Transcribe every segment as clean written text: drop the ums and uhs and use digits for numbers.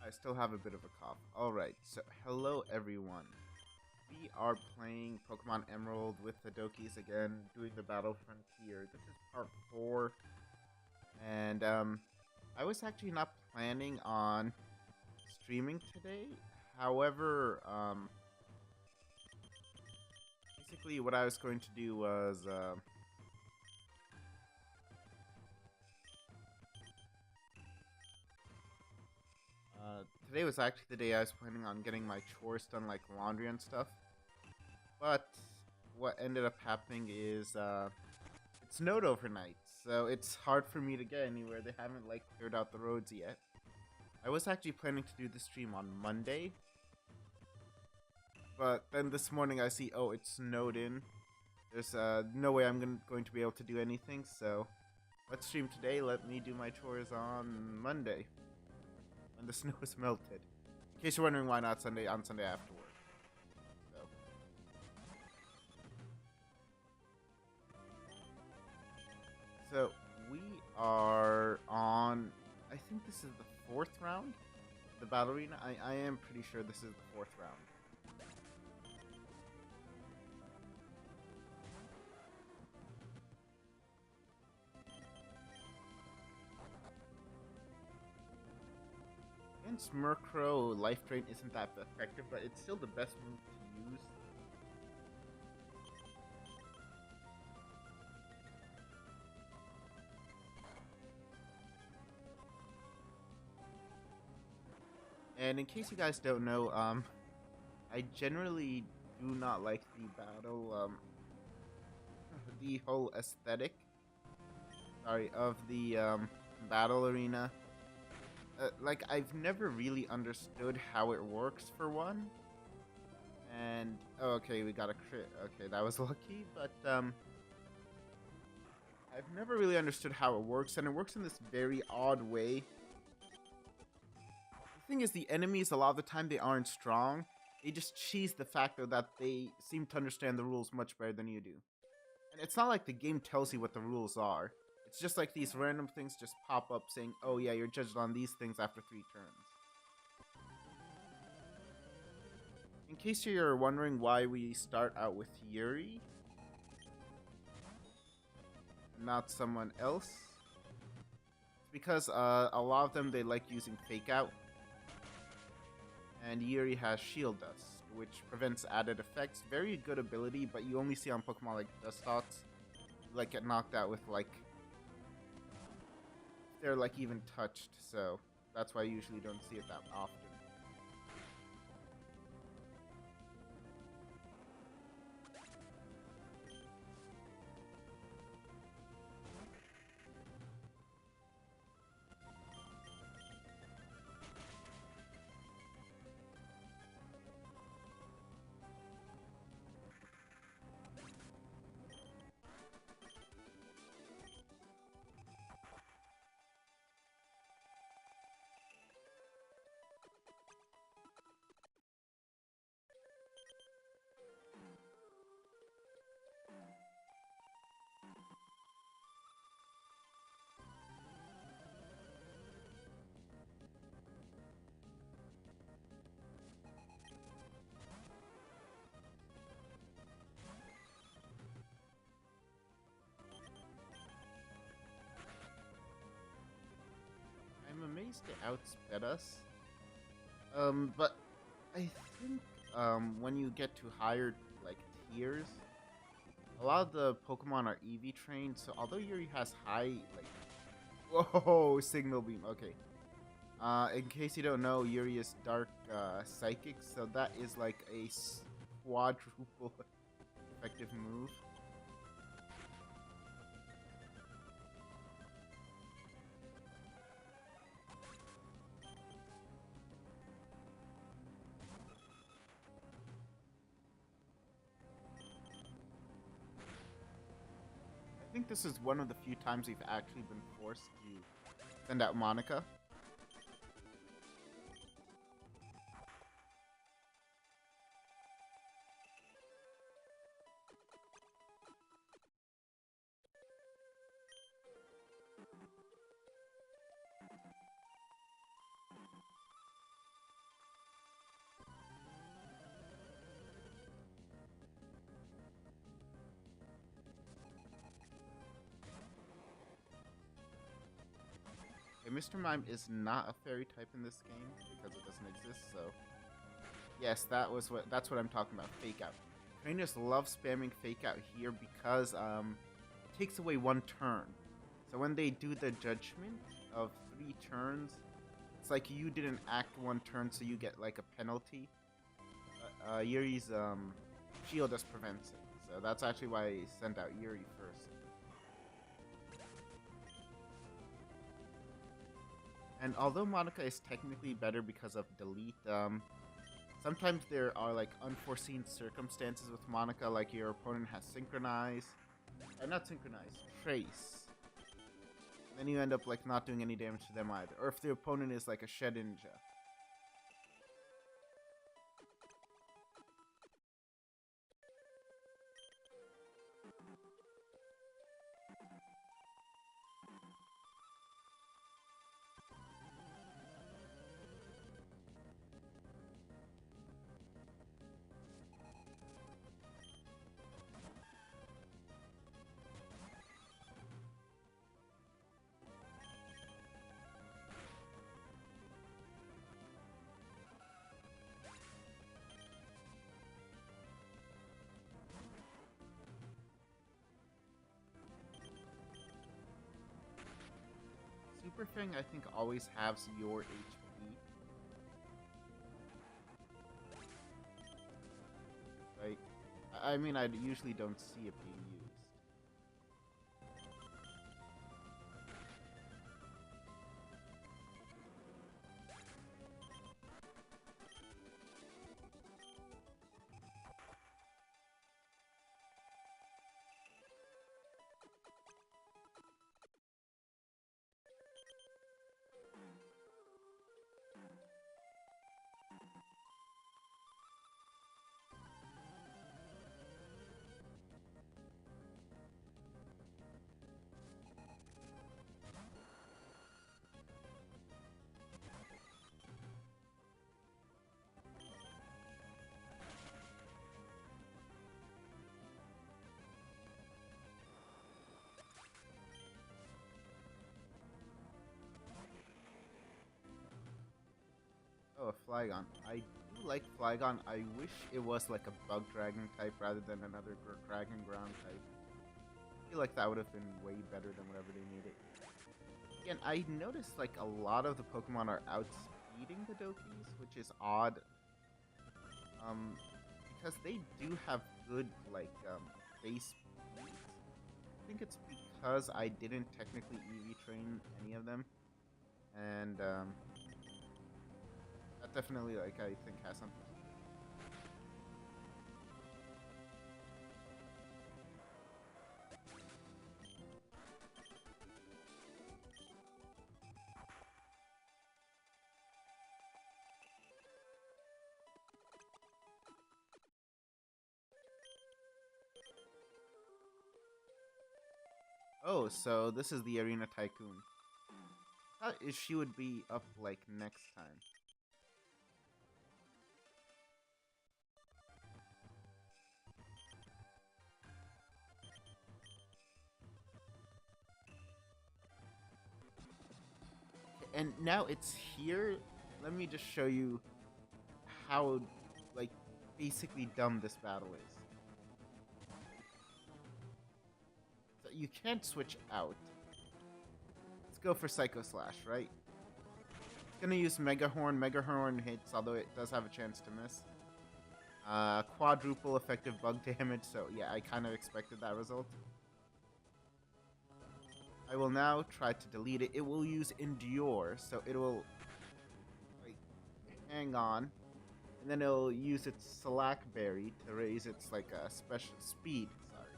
I still have a bit of a cough. Alright, so hello everyone. We are playing Pokemon Emerald with the Dokis again, doing the Battle Frontier. This is part 4. And I was actually not planning on streaming today. However, basically what I was going to do was today was actually the day I was planning on getting my chores done, like laundry and stuff. But what ended up happening is it snowed overnight, so it's hard for me to get anywhere. They haven't like cleared out the roads yet. I was actually planning to do the stream on Monday, but then this morning I see, oh, it snowed in. There's no way I'm going to be able to do anything, so let's stream today. Let me do my chores on Monday when the snow is melted. In case you're wondering why not Sunday, on Sunday afterward. So we are on, I think this is the 4th round, the Battle Arena. I am pretty sure this is the 4th round. Against Murkrow, Life Drain isn't that effective, but it's still the best move to use. And in case you guys don't know, I generally do not like the battle, the whole aesthetic, sorry, of the, battle arena. Like, I've never really understood how it works, for one. And, oh, okay, we got a crit. Okay, that was lucky, but, I've never really understood how it works, and it works in this very odd way. The thing is, the enemies, a lot of the time, they aren't strong. They just cheese the fact, though, that they seem to understand the rules much better than you do. And it's not like the game tells you what the rules are. It's just like these random things just pop up saying, oh yeah, you're judged on these things after 3 turns. In case you're wondering why we start out with Yuri, not someone else, it's because a lot of them, they like using Fake Out. And Yuri has Shield Dust, which prevents added effects. Very good ability, but you only see on Pokemon like Dustox. Like, get knocked out with, like, they're like even touched, so that's why I usually don't see it that often. I'm amazed they outsped us. But I think when you get to higher like tiers, a lot of the Pokemon are EV trained. So although Yuri has high like, whoa, Signal Beam. Okay. In case you don't know, Yuri is Dark Psychic, so that is like a quadruple effective move. I think this is one of the few times we've actually been forced to send out Monica. Okay, Mr. Mime is not a fairy type in this game because it doesn't exist, so yes, that's what I'm talking about, fake out. Trainers love spamming fake out here because it takes away one turn. So when they do the judgment of 3 turns, it's like you didn't act 1 turn, so you get like a penalty. Yuri's shield just prevents it, so that's actually why I sent out Yuri first. And although Monica is technically better because of delete, sometimes there are like unforeseen circumstances with Monica, like your opponent has synchronized, not synchronized, trace. Then you end up like not doing any damage to them either. Or if the opponent is like a Shed Ninja. Super Fang, I think, always halves your HP. Like, I mean, I usually don't see it being used. Oh, a Flygon. I do like Flygon. I wish it was like a Bug Dragon type rather than another Dragon Ground type. I feel like that would have been way better than whatever they made it. Again, I noticed like a lot of the Pokemon are outspeeding the Dokis, which is odd. Because they do have good like base speed. I think it's because I didn't technically EV train any of them, and that definitely like I think has something to do. Oh, so this is the Arena Tycoon. I thought she would be up like next time. And now it's here. Let me just show you how, like, basically dumb this battle is. So you can't switch out. Let's go for Psycho Slash, right? It's gonna use Mega Horn. Mega Horn hits, although it does have a chance to miss. Quadruple effective bug damage, so yeah, I kind of expected that result. I will now try to delete it. It will use Endure, so it will like hang on, and then it'll use its Slack Berry to raise its like special speed. Sorry,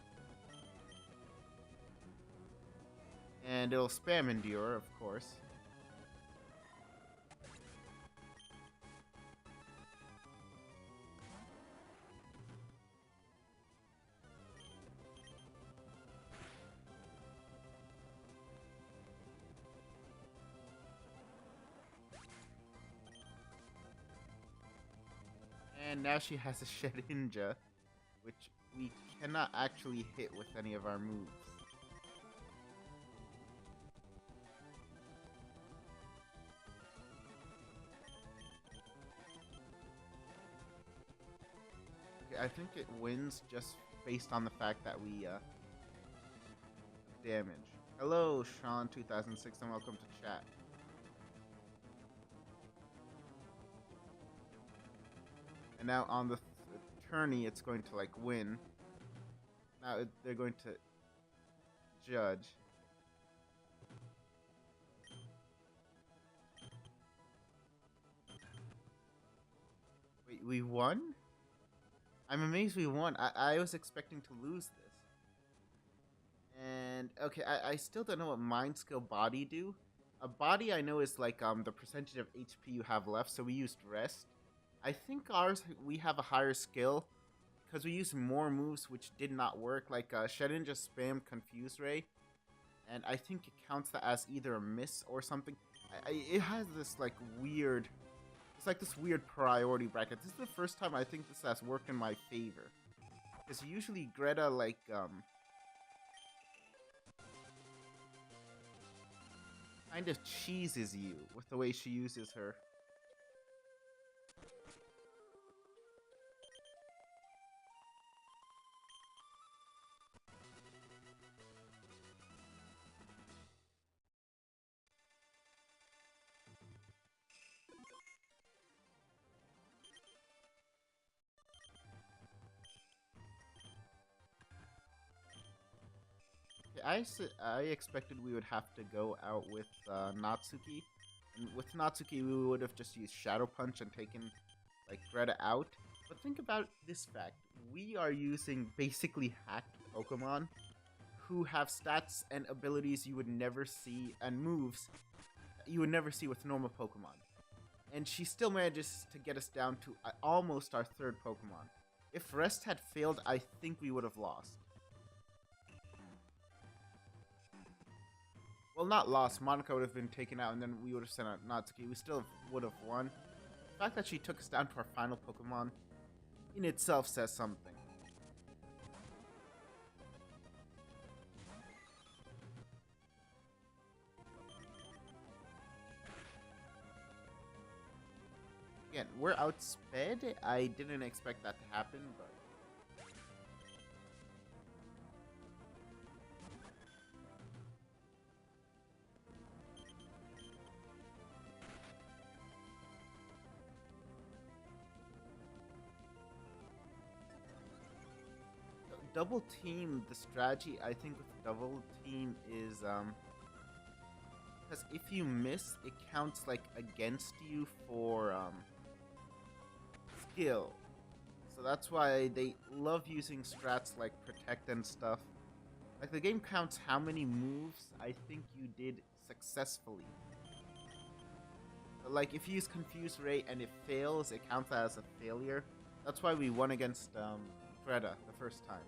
and it'll spam Endure, of course. And now she has a Shedinja, which we cannot actually hit with any of our moves. I think it wins just based on the fact that we damage. Hello, Sean 2006, and welcome to chat. And now on the tourney, it's going to like win. Now they're going to judge. Wait, we won? I'm amazed we won. I was expecting to lose this. And okay, I still don't know what mind skill body do. A body I know is like the percentage of HP you have left, so we used rest. I think ours we have a higher skill because we used more moves which did not work. Like Shedden just spammed Confuse Ray, and I think it counts that as either a miss or something. It has this like weird, it's like this weird priority bracket. This is the first time I think this has worked in my favor, because usually Greta like kind of cheeses you with the way she uses her. I expected we would have to go out with Natsuki. And with Natsuki, we would have just used Shadow Punch and taken like Greta out. But think about this fact. We are using basically hacked Pokemon who have stats and abilities you would never see and moves you would never see with normal Pokemon. And she still manages to get us down to almost our third Pokemon. If Rest had failed, I think we would have lost. Well, not lost. Monica would have been taken out, and then we would have sent out Natsuki. We still would have won. The fact that she took us down to our final Pokemon in itself says something. Again, we're outsped. I didn't expect that to happen, but... double team, the strategy I think with double team is because if you miss, it counts like against you for skill. So that's why they love using strats like protect and stuff. Like the game counts how many moves I think you did successfully. But like if you use Confuse Ray and it fails, it counts as a failure. That's why we won against Greta the first time.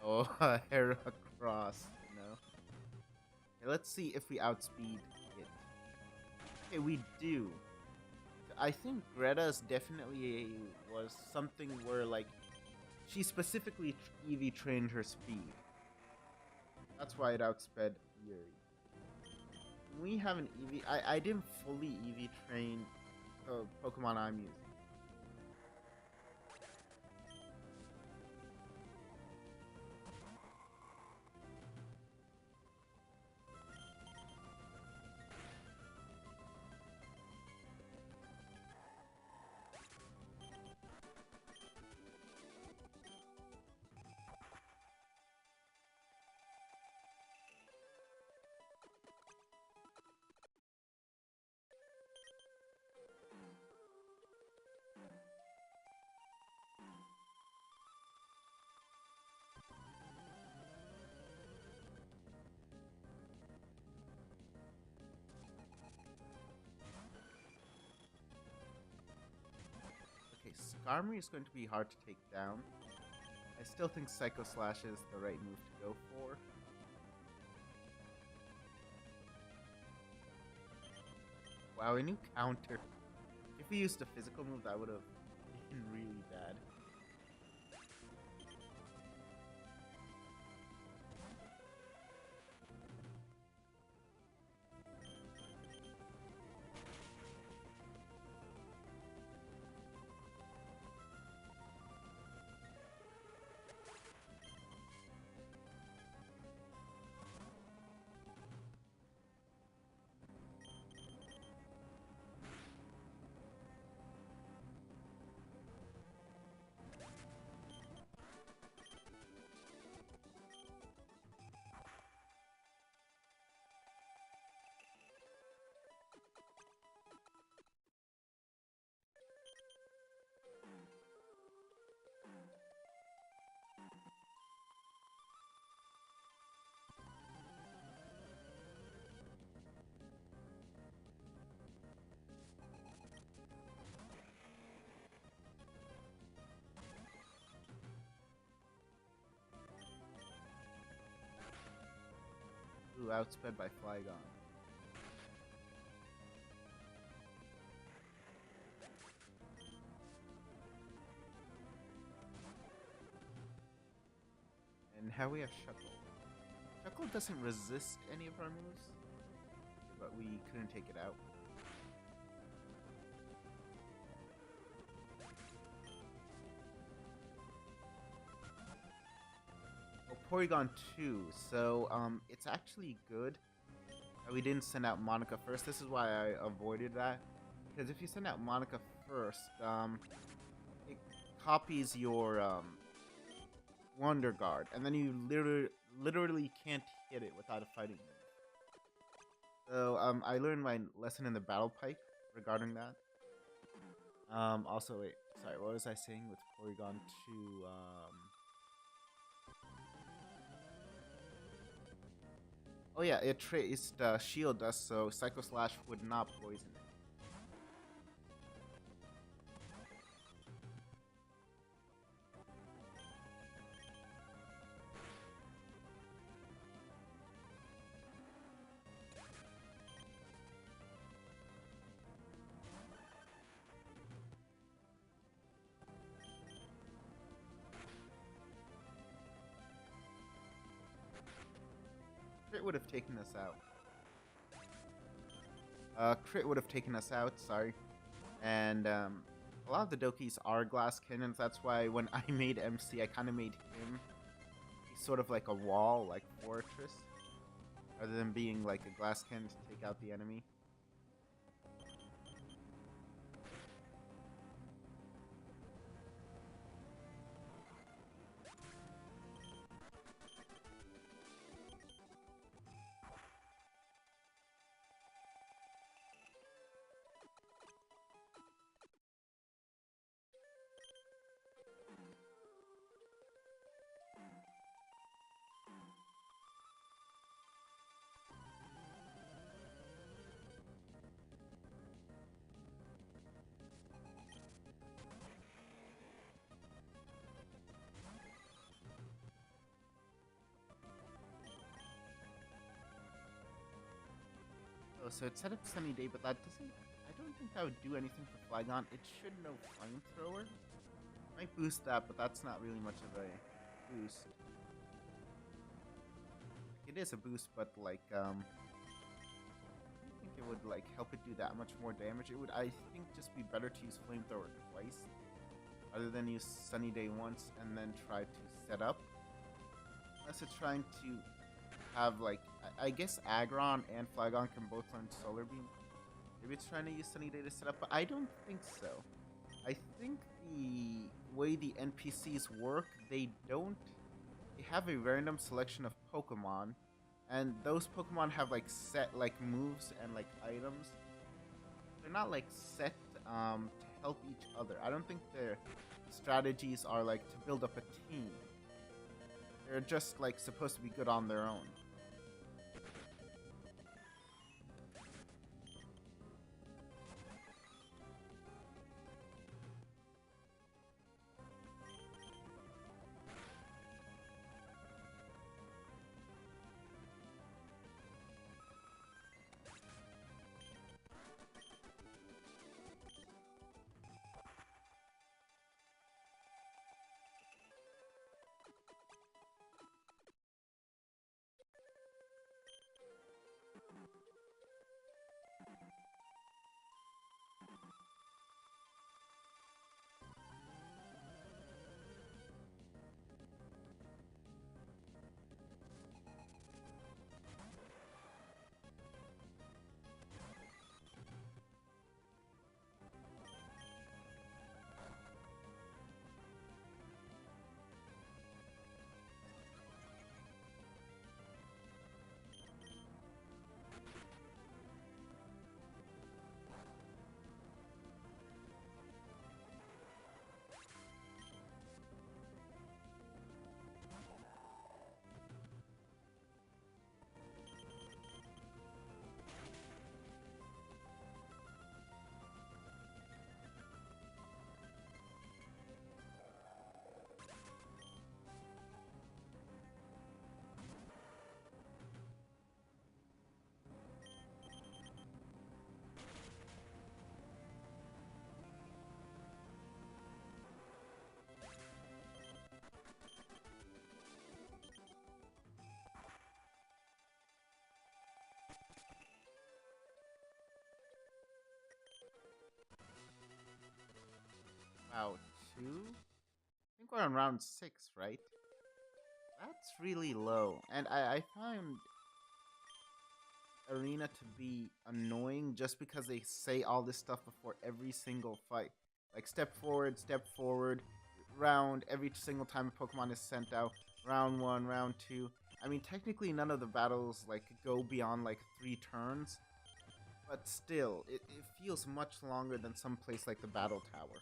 Oh, Heracross, you know. Okay, let's see if we outspeed it. Okay, we do. I think Greta's definitely was something where, like, she specifically EV trained her speed. That's why it outsped Yuri. We have an EV. I didn't fully EV train the Pokemon I'm using. Skarmory is going to be hard to take down. I still think Psycho Slash is the right move to go for. Wow, a new counter. If we used a physical move, that would have been really bad. Ooh, outsped by Flygon. And how we have Shuckle. Shuckle doesn't resist any of our moves, but we couldn't take it out. Oh, Porygon 2. So, it's actually good that we didn't send out Monica first. This is why I avoided that. Because if you send out Monica first, it copies your, Wonder Guard, and then you literally can't hit it without a fighting move. So, I learned my lesson in the Battle Pipe regarding that. Also, wait, sorry, what was I saying with Porygon 2? Oh yeah, it traced Shield Dust, so Psycho Slash would not poison it. Crit would have taken us out. Crit would have taken us out, sorry. And a lot of the Dokis are glass cannons. That's why when I made MC, I kind of made him. He's sort of like a wall, like fortress, rather than being like a glass cannon to take out the enemy. Oh, so it set up Sunny Day, but that doesn't... I don't think that would do anything for Flygon. It should know Flamethrower. Might boost that, but that's not really much of a boost. It is a boost, but like, I don't think it would like help it do that much more damage. It would, I think, just be better to use Flamethrower twice, rather than use Sunny Day once and then try to set up. Unless it's trying to have like, I guess Aggron and Flygon can both learn Solar Beam. Maybe it's trying to use Sunny Day to set up, but I don't think so. I think the way the NPCs work, they have a random selection of Pokemon, and those Pokemon have like set like moves and like items. They're not like set to help each other. I don't think their strategies are like to build up a team. They're just like supposed to be good on their own. Wow, 2? I think we're on round 6, right? That's really low. And I find Arena to be annoying just because they say all this stuff before every single fight. Like, step forward, round, every single time a Pokemon is sent out. Round 1, round 2. I mean, technically none of the battles, like, go beyond, like, 3 turns. But still, it feels much longer than some place like the Battle Tower.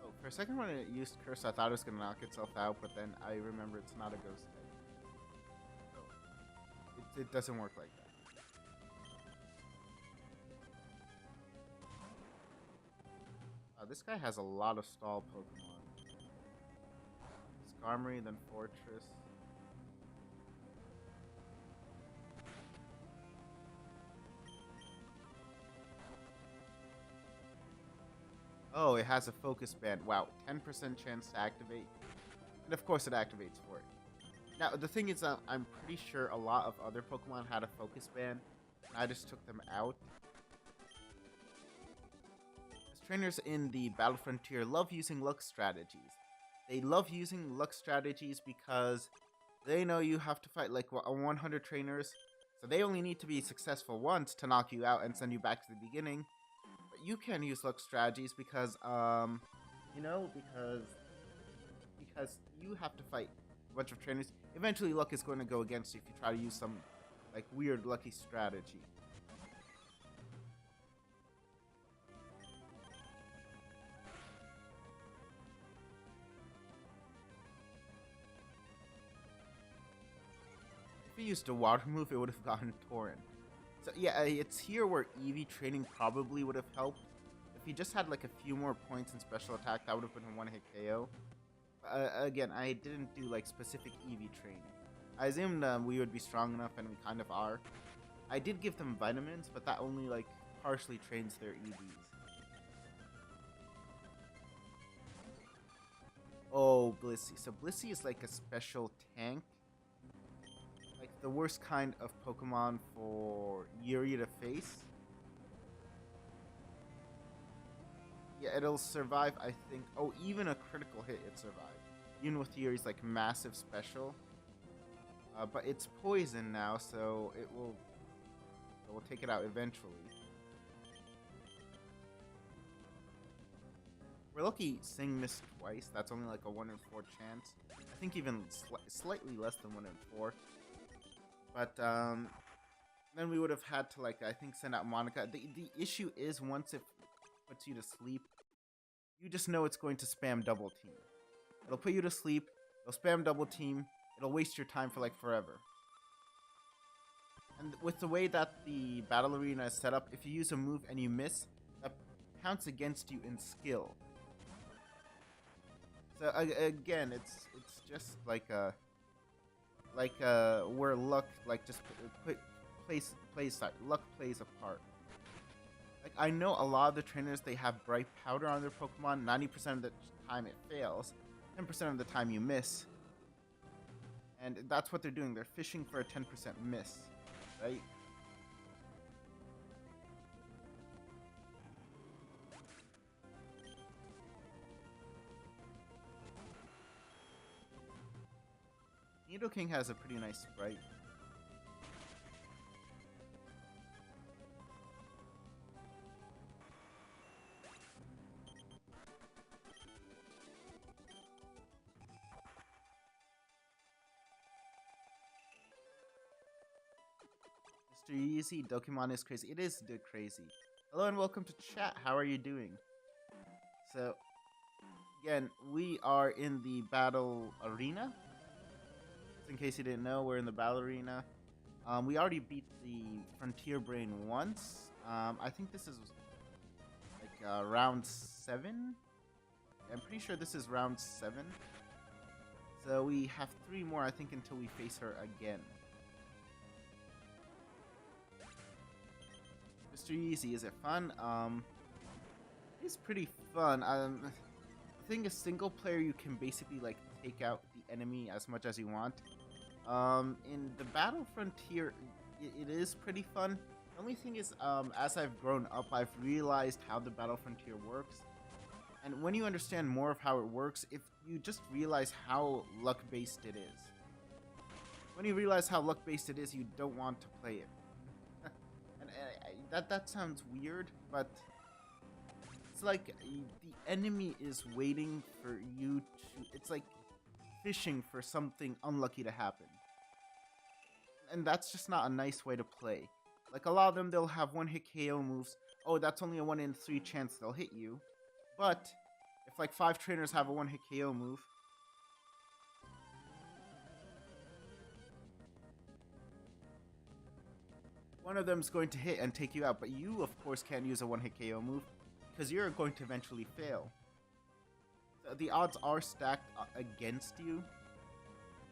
Oh, for a second when it used Curse, I thought it was going to knock itself out, but then I remember it's not a ghost type. So, it doesn't work like that. This guy has a lot of stall Pokemon. Skarmory, then Fortress. Oh, it has a focus band. Wow, 10% chance to activate. And of course it activates for it. Now, the thing is, I'm pretty sure a lot of other Pokemon had a focus band. And I just took them out. As trainers in the Battle Frontier love using luck strategies. They love using luck strategies because they know you have to fight like 100 trainers. So they only need to be successful once to knock you out and send you back to the beginning. You can use luck strategies because because you have to fight a bunch of trainers. Eventually luck is going to go against you if you try to use some like weird lucky strategy. If you used a water move, it would have gotten Torrent. So yeah, it's here where Eevee training probably would have helped. If he just had like a few more points in special attack, that would have been a one-hit KO. Again, I didn't do like specific Eevee training. I assumed we would be strong enough, and we kind of are. I did give them vitamins, but that only like partially trains their EVs. Oh, Blissey. So Blissey is like a special tank. Like the worst kind of Pokemon for Yuri to face. Yeah, it'll survive, I think. Oh, even a critical hit, it survived. Even with Yuri's like massive special. But it's poison now, so it will take it out eventually. We're lucky Sing missed twice. That's only like a 1 in 4 chance. I think even slightly less than 1 in 4. But then we would have had to like I think send out Monica. The issue is once it puts you to sleep, you just know it's going to spam double team. It'll put you to sleep. It'll spam double team. It'll waste your time for like forever. And with the way that the battle arena is set up, if you use a move and you miss, that counts against you in skill. So again, it's just like where luck like just luck plays a part. Like I know a lot of the trainers, they have bright powder on their Pokemon. 90% of the time it fails, 10% of the time you miss, and that's what they're doing. They're fishing for a 10% miss, right? Nidoking has a pretty nice sprite. Mr. Easy, Dokimon is crazy. It is crazy. Hello and welcome to chat. How are you doing? So, again, we are in the battle arena. Just in case you didn't know, we're in the battle arena. We already beat the Frontier Brain once. I think this is like round 7. I'm pretty sure this is round 7. So we have 3 more, I think, until we face her again. Mr. Easy, is it fun? It's pretty fun. I think a single player you can basically like take out the enemy as much as you want. In the Battle Frontier, it is pretty fun. The only thing is, as I've grown up, I've realized how the Battle Frontier works. And when you understand more of how it works, if you just realize how luck-based it is. When you realize how luck-based it is, you don't want to play it. And that sounds weird, but it's like the enemy is waiting for you to... It's like fishing for something unlucky to happen. And that's just not a nice way to play. Like, a lot of them, they'll have one-hit KO moves. Oh, that's only a 1 in 3 chance they'll hit you. But if like 5 trainers have a one-hit KO move, one of them is going to hit and take you out. But you, of course, can't use a one-hit KO move because you're going to eventually fail. So the odds are stacked against you.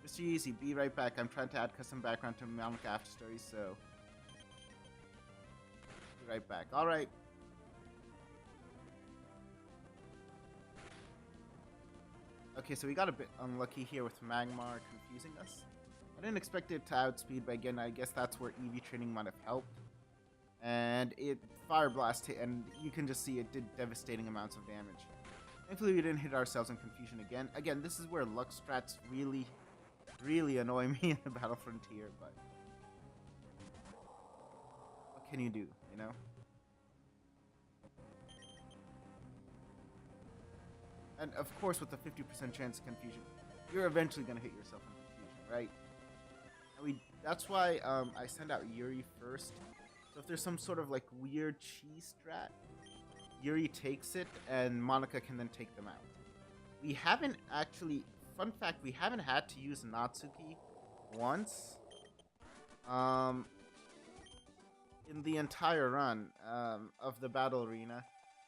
Mr. Easy, be right back. I'm trying to add custom background to Monica After Stories, so... Be right back. Alright. Okay, so we got a bit unlucky here with Magmar confusing us. I didn't expect it to outspeed, but again, I guess that's where EV training might have helped. And it Fire Blast hit, and you can just see it did devastating amounts of damage. Thankfully, we didn't hit ourselves in confusion again. Again, this is where luck strats really annoy me in the Battle Frontier, but what can you do, you know? And of course, with the 50% chance of confusion, you're eventually gonna hit yourself in confusion, right? And that's why I send out Yuri first. So if there's some sort of like weird cheese strat, Yuri takes it, and Monica can then take them out. We haven't actually, fun fact, we haven't had to use Natsuki once in the entire run of the battle arena.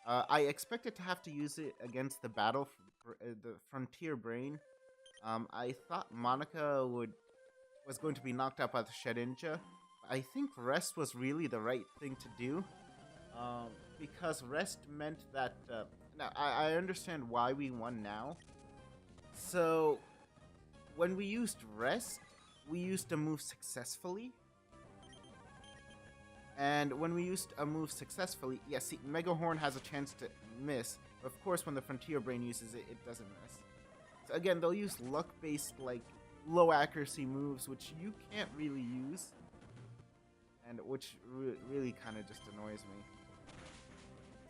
I expected to have to use it against the the Frontier Brain. I thought Monica was going to be knocked out by the Shedinja. I think rest was really the right thing to do. Because rest meant that... now, I understand why we won now. So, when we used rest, we used a move successfully. And when we used a move successfully, yes, see, Mega Horn has a chance to miss. But of course, when the Frontier Brain uses it, it doesn't miss. So again, they'll use luck-based, like, low accuracy moves, which you can't really use. And which really kind of just annoys me.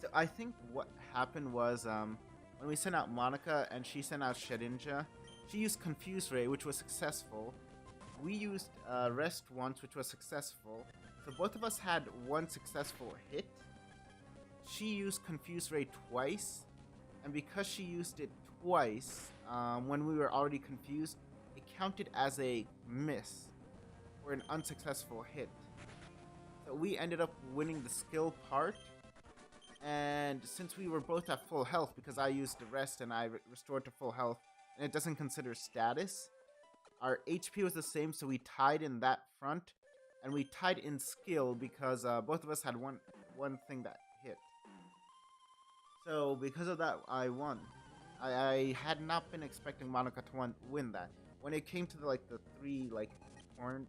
So I think what happened was, when we sent out Monica and she sent out Shedinja, she used Confuse Ray, which was successful. We used Rest once, which was successful. So both of us had one successful hit. She used Confuse Ray twice, and because she used it twice, when we were already confused, it counted as a miss, or an unsuccessful hit. So we ended up winning the skill part, and since we were both at full health, because I used the rest and I restored to full health, and it doesn't consider status, our HP was the same, so we tied in that front. And we tied in skill because both of us had one thing that hit. So because of that, I won. I had not been expecting Monica to win that. When it came to the 3 turning,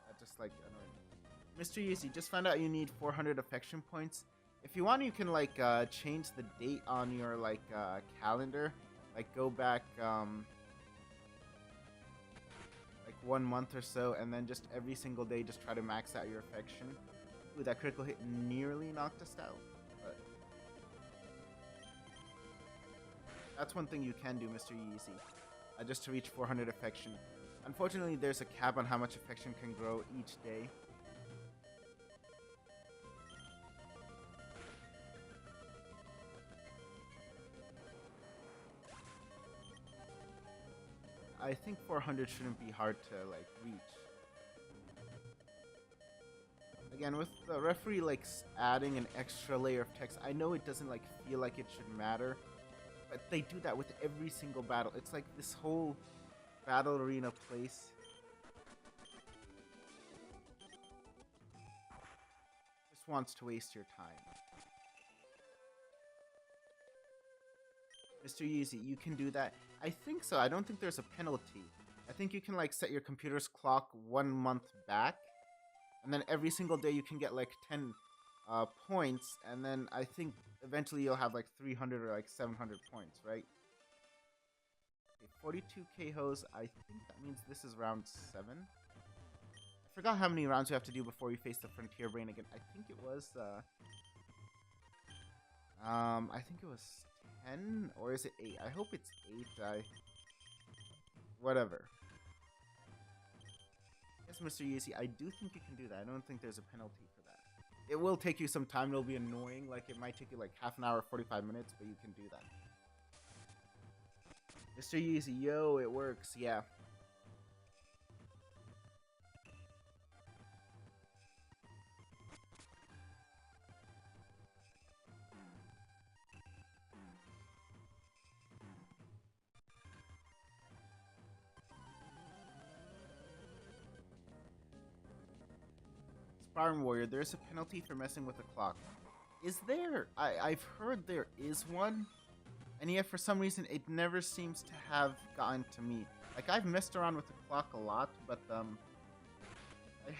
that just annoyed me. Mr. Easy, just found out you need 400 affection points. If you want, you can change the date on your calendar. Go back 1 month or so, and then just every single day just try to max out your affection. Ooh, that critical hit nearly knocked us out. But that's one thing you can do, Mr. Easy. Just to reach 400 affection. Unfortunately, there's a cap on how much affection can grow each day. I think 400 shouldn't be hard to like reach. Again, with the referee like adding an extra layer of text, I know it doesn't like feel like it should matter, but they do that with every single battle. It's like this whole battle arena place just wants to waste your time. Mr. Yeezy, you can do that. I think so. I don't think there's a penalty. I think you can like set your computer's clock 1 month back, and then every single day you can get like 10 points, and then I think eventually you'll have like 300 or like 700 points, right? Okay, 42 KOs. I think that means this is round 7. I forgot how many rounds you have to do before you face the Frontier Brain again. I think it was I think it was 10, or is it 8? I hope it's 8. Whatever. Yes, Mr. Yeezy, I do think you can do that. I don't think there's a penalty for that. It will take you some time. It'll be annoying. Like, it might take you like half an hour, 45 minutes, but you can do that. Mr. Yeezy, yo, it works. Yeah. Sparring Warrior, there's a penalty for messing with the clock. Is there? I've heard there is one, and yet for some reason it never seems to have gotten to me. Like, I've messed around with the clock a lot, but I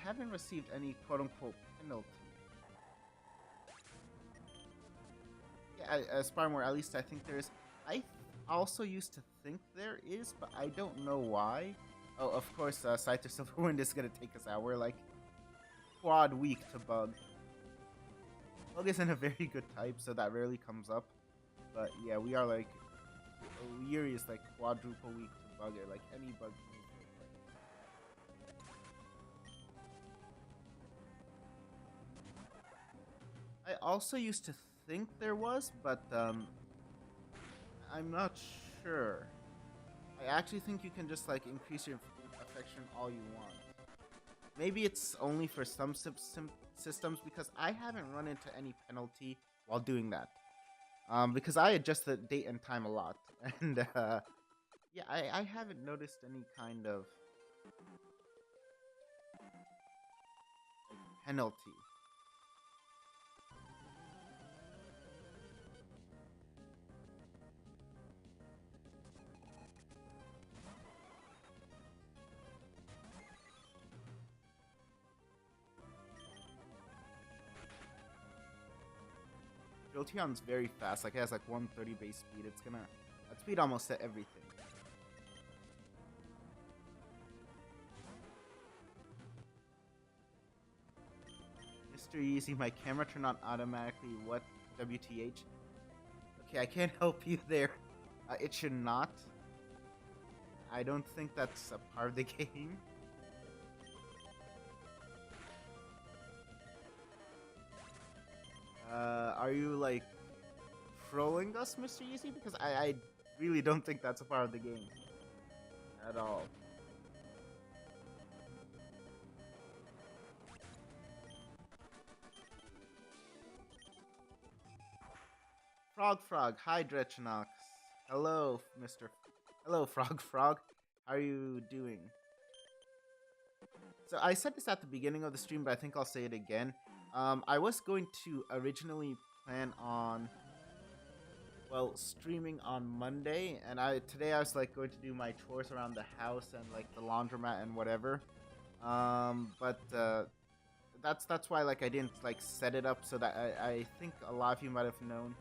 haven't received any quote-unquote penalty. Yeah, Sparring Warrior, at least I think there is. I also used to think there is, but I don't know why. Oh, of course, Scyther Silverwind is gonna take us out. We're like quad weak to Bug. Bug isn't a very good type, so that rarely comes up. But yeah, we are like Yuri is like quadruple weak to Bug, or like any Bug can play. I also used to think there was, but I'm not sure. I actually think you can just like increase your affection all you want. Maybe it's only for some systems, because I haven't run into any penalty while doing that. Because I adjust the date and time a lot. And yeah, I haven't noticed any kind of penalty. Jolteon's very fast, like it has like 130 base speed. It's gonna outspeed almost at everything. Mr. Easy, my camera turned on automatically. What? WTH? Okay, I can't help you there. It should not. I don't think that's a part of the game. Are you like trolling us, Mr. Easy? Because I really don't think that's a part of the game at all. Frog, hi Drechenaux. Hello, Mr. Hello, Frog. How are you doing? So I said this at the beginning of the stream, but I think I'll say it again. I was going to originally plan on, well, streaming on Monday, and today I was like going to do my chores around the house and like the laundromat and whatever. But that's why like I didn't like set it up so that I think a lot of you might have known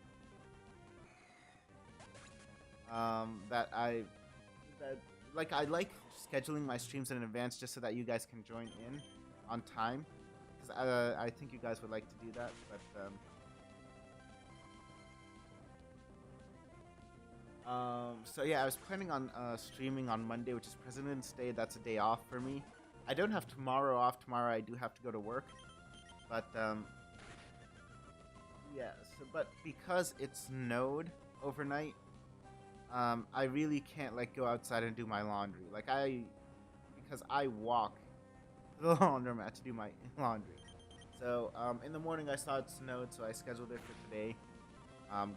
that I like scheduling my streams in advance just so that you guys can join in on time, because I think you guys would like to do that. But So yeah, I was planning on streaming on Monday, which is President's Day. That's a day off for me. I don't have tomorrow off. Tomorrow I do have to go to work, but yeah. So, but because it snowed overnight, I really can't like go outside and do my laundry. Because I walk to the laundromat to do my laundry. So in the morning I saw it snowed, so I scheduled it for today.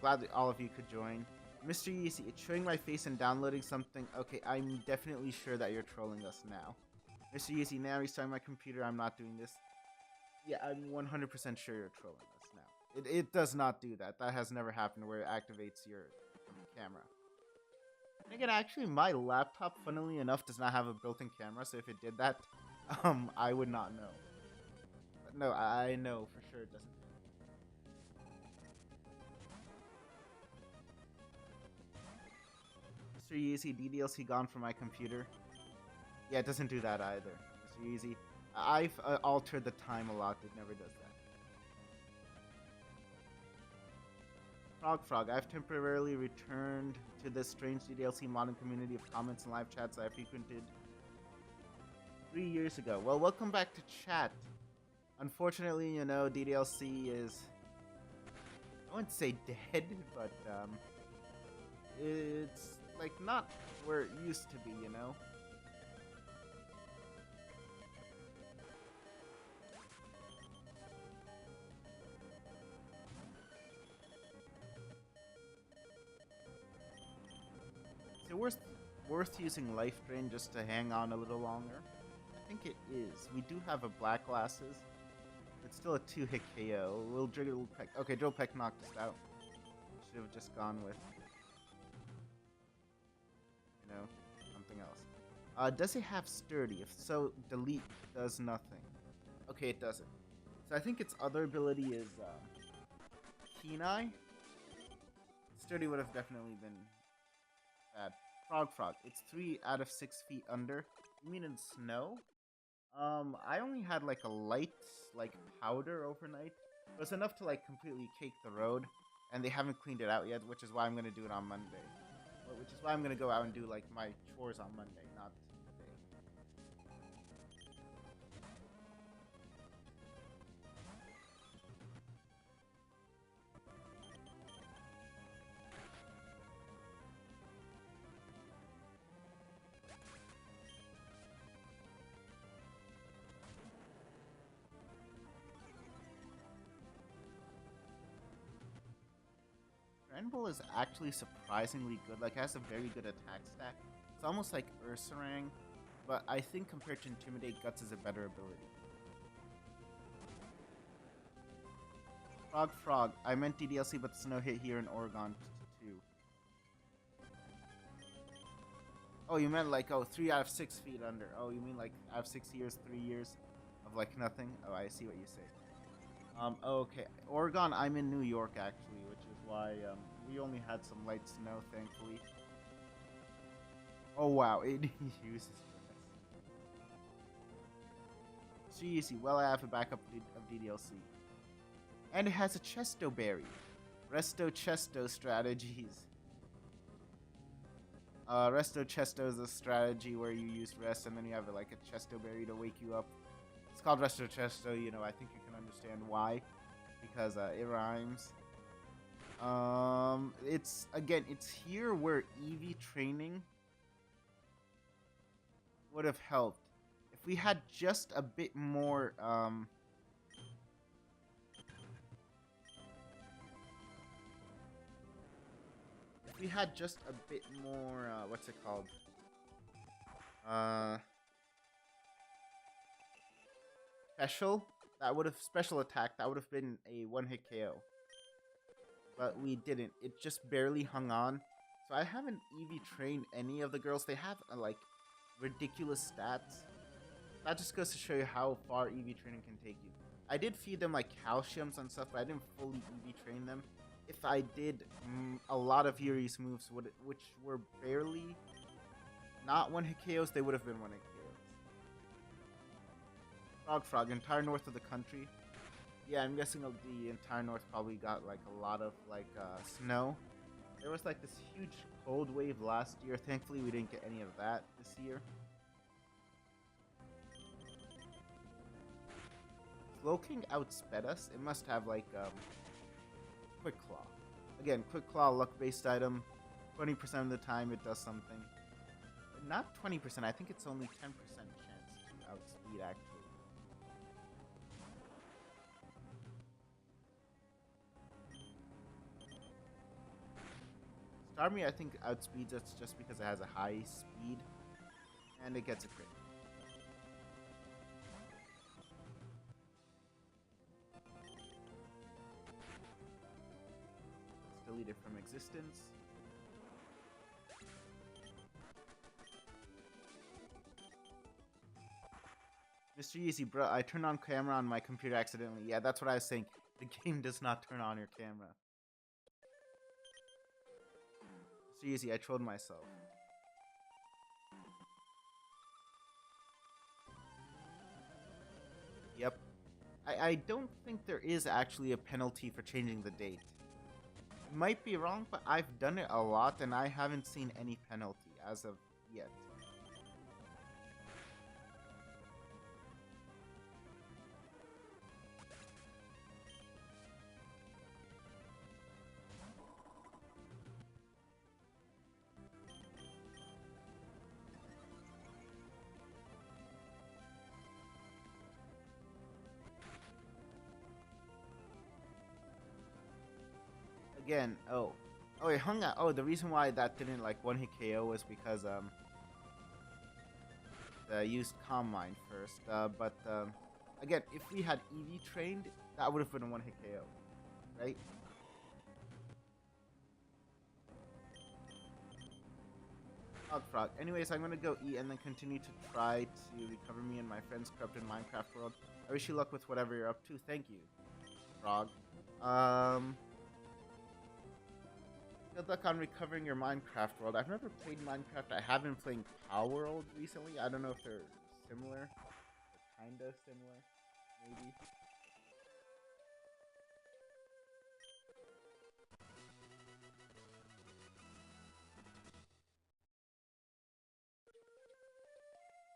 Glad that all of you could join. Mr. Yeezy, it's showing my face and downloading something. Okay, I'm definitely sure that you're trolling us now. Mr. Yeezy, now restarting my computer. I'm not doing this. Yeah, I'm 100% sure you're trolling us now. It does not do that. That has never happened where it activates your camera. And again, actually, my laptop, funnily enough, does not have a built-in camera. So if it did that, I would not know. But no, I know for sure it doesn't. Mr. Yeezy, DDLC gone from my computer. Yeah, it doesn't do that either. Mr. Yeezy, I've altered the time a lot. It never does that. Frog, I've temporarily returned to this strange DDLC modding community of comments and live chats I frequented 3 years ago. Well, welcome back to chat. Unfortunately, you know, DDLC is, I wouldn't say dead, but it's like not where it used to be, you know? Is it worth using Life Drain just to hang on a little longer? I think it is. We do have a Black Glasses. It's still a 2-hit KO. Will Drill Peck. Okay, Drill Peck knocked us out. Should have just gone with, you know, something else. Does it have Sturdy? If so, Delete does nothing. Okay, it doesn't. So I think its other ability is Keen Eye. Sturdy would have definitely been bad. Frog. It's 3 out of 6 feet under. You mean in snow? I only had like a light, like powder overnight. It was enough to like completely cake the road, and they haven't cleaned it out yet, which is why I'm gonna do it on Monday. Which is why I'm gonna go out and do like my chores on Monday, not today. Granbull is actually surprisingly good. Like, it has a very good attack stack. It's almost like Ursaring, but I think compared to Intimidate, Guts is a better ability. Frog. I meant DDLC, but there's no hit here in Oregon too. Oh, you meant like, 3 out of 6 feet under. Oh, you mean like out of 6 years, 3 years of like nothing? Oh, I see what you say. Okay. Oregon, I'm in New York actually, which is why we only had some light snow, thankfully. Oh wow, it uses this. Easy. Well, I have a backup of DDLC. And it has a Chesto Berry. Resto Chesto strategies. Resto Chesto is a strategy where you use rest and then you have like a Chesto Berry to wake you up. It's called Resto Chesto, you know, I think you can understand why. Because it rhymes. It's here where EV training would have helped. If we had just a bit more, if we had just a bit more, what's it called? Special attack, that would have been a 1-hit KO. But we didn't. It just barely hung on. So I haven't EV trained any of the girls. They have like ridiculous stats. That just goes to show you how far EV training can take you. I did feed them like calciums and stuff, but I didn't fully EV train them. If I did, a lot of Yuri's moves which were barely not 1-hit KOs, they would have been 1-hit KOs. Frog, entire north of the country. Yeah, I'm guessing the entire north probably got like a lot of like snow. There was like this huge cold wave last year. Thankfully, we didn't get any of that this year. Slowking outsped us. It must have like Quick Claw. Again, Quick Claw, luck-based item. 20% of the time it does something. Not 20%. I think it's only 10% chance to outspeed actually. Starmie, I think, outspeeds us just because it has a high speed, and it gets a crit. Let's delete it from existence. Mr. Easy, bro, I turned on camera on my computer accidentally. Yeah, that's what I was saying. The game does not turn on your camera. Mr. Easy, I trolled myself. Yep. I don't think there is actually a penalty for changing the date. Might be wrong, but I've done it a lot and I haven't seen any penalty as of yet. Again, oh wait, hung out. Oh, the reason why that didn't like one hit KO was because I used Calm Mind first. But again, if we had EV trained, that would have been a one hit KO, right? Frog. Anyways, I'm gonna go eat and then continue to try to recover me and my friend's corrupted Minecraft world. I wish you luck with whatever you're up to. Thank you, Frog. Good luck on recovering your Minecraft world. I've never played Minecraft. I have been playing Power World recently. I don't know if they're similar. Or kinda similar, maybe.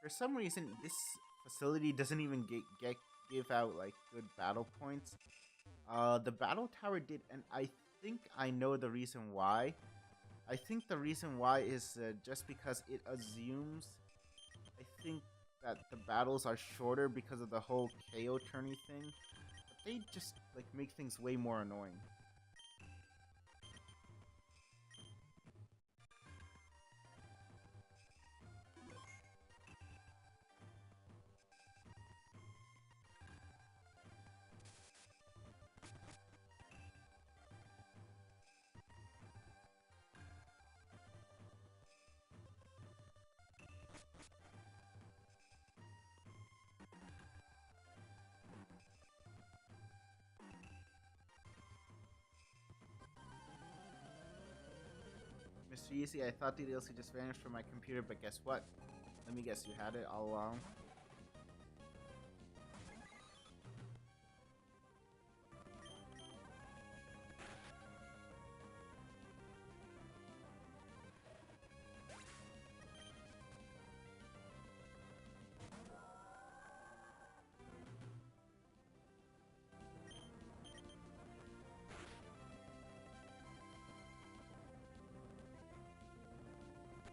For some reason, this facility doesn't even give out like good battle points. The battle tower did, and I think I know the reason why. I think the reason why is just because it assumes, I think, that the battles are shorter because of the whole KO tourney thing. But they just like make things way more annoying. Mr. Easy, I thought the DLC just vanished from my computer, but guess what? Let me guess, you had it all along.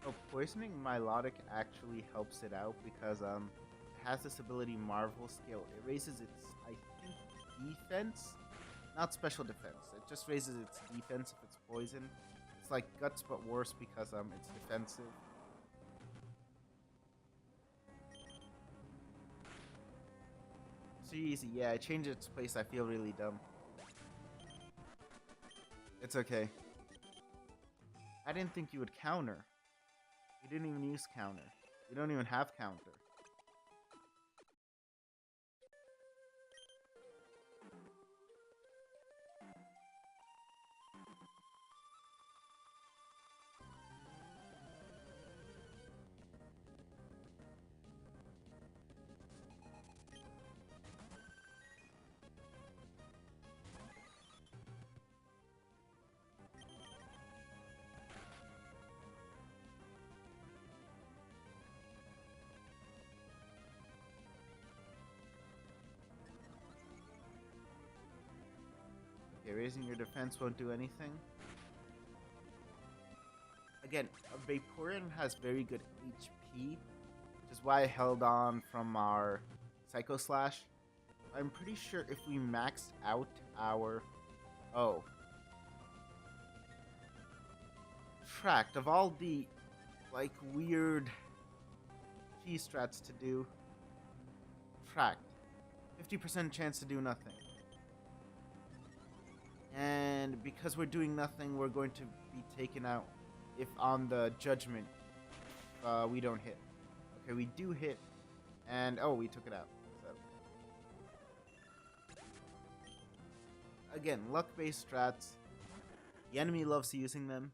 Oh, poisoning Milotic actually helps it out because it has this ability Marvel Scale. It raises its, I think, defense, not special defense. It just raises its defense if it's poison. It's like Guts but worse because it's defensive. So easy, yeah. I changed its place. I feel really dumb. It's okay. I didn't think you would counter. You didn't even use counter. You don't even have counter. Okay, raising your defense won't do anything. Again, a Vaporeon has very good HP, which is why I held on from our Psycho Slash. I'm pretty sure if we maxed out our... Oh. Tract, of all the, like, weird key strats to do, Tract. 50% chance to do nothing. And because we're doing nothing, we're going to be taken out if on the judgment we don't hit. Okay, we do hit, and oh, we took it out. So. Again, luck-based strats. The enemy loves using them.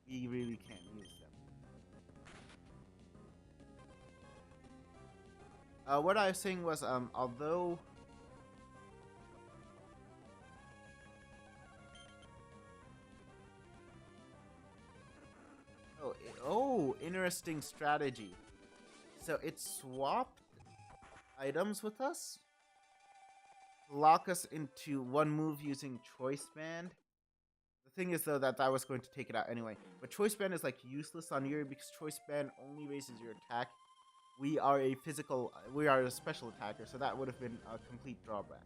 We really can't use them. What I was saying was, although... Oh, interesting strategy. So it swapped items with us, lock us into one move using Choice Band. The thing is, though, that I was going to take it out anyway. But Choice Band is, like, useless on Yuri because Choice Band only raises your attack. We are a special attacker, so that would have been a complete drawback.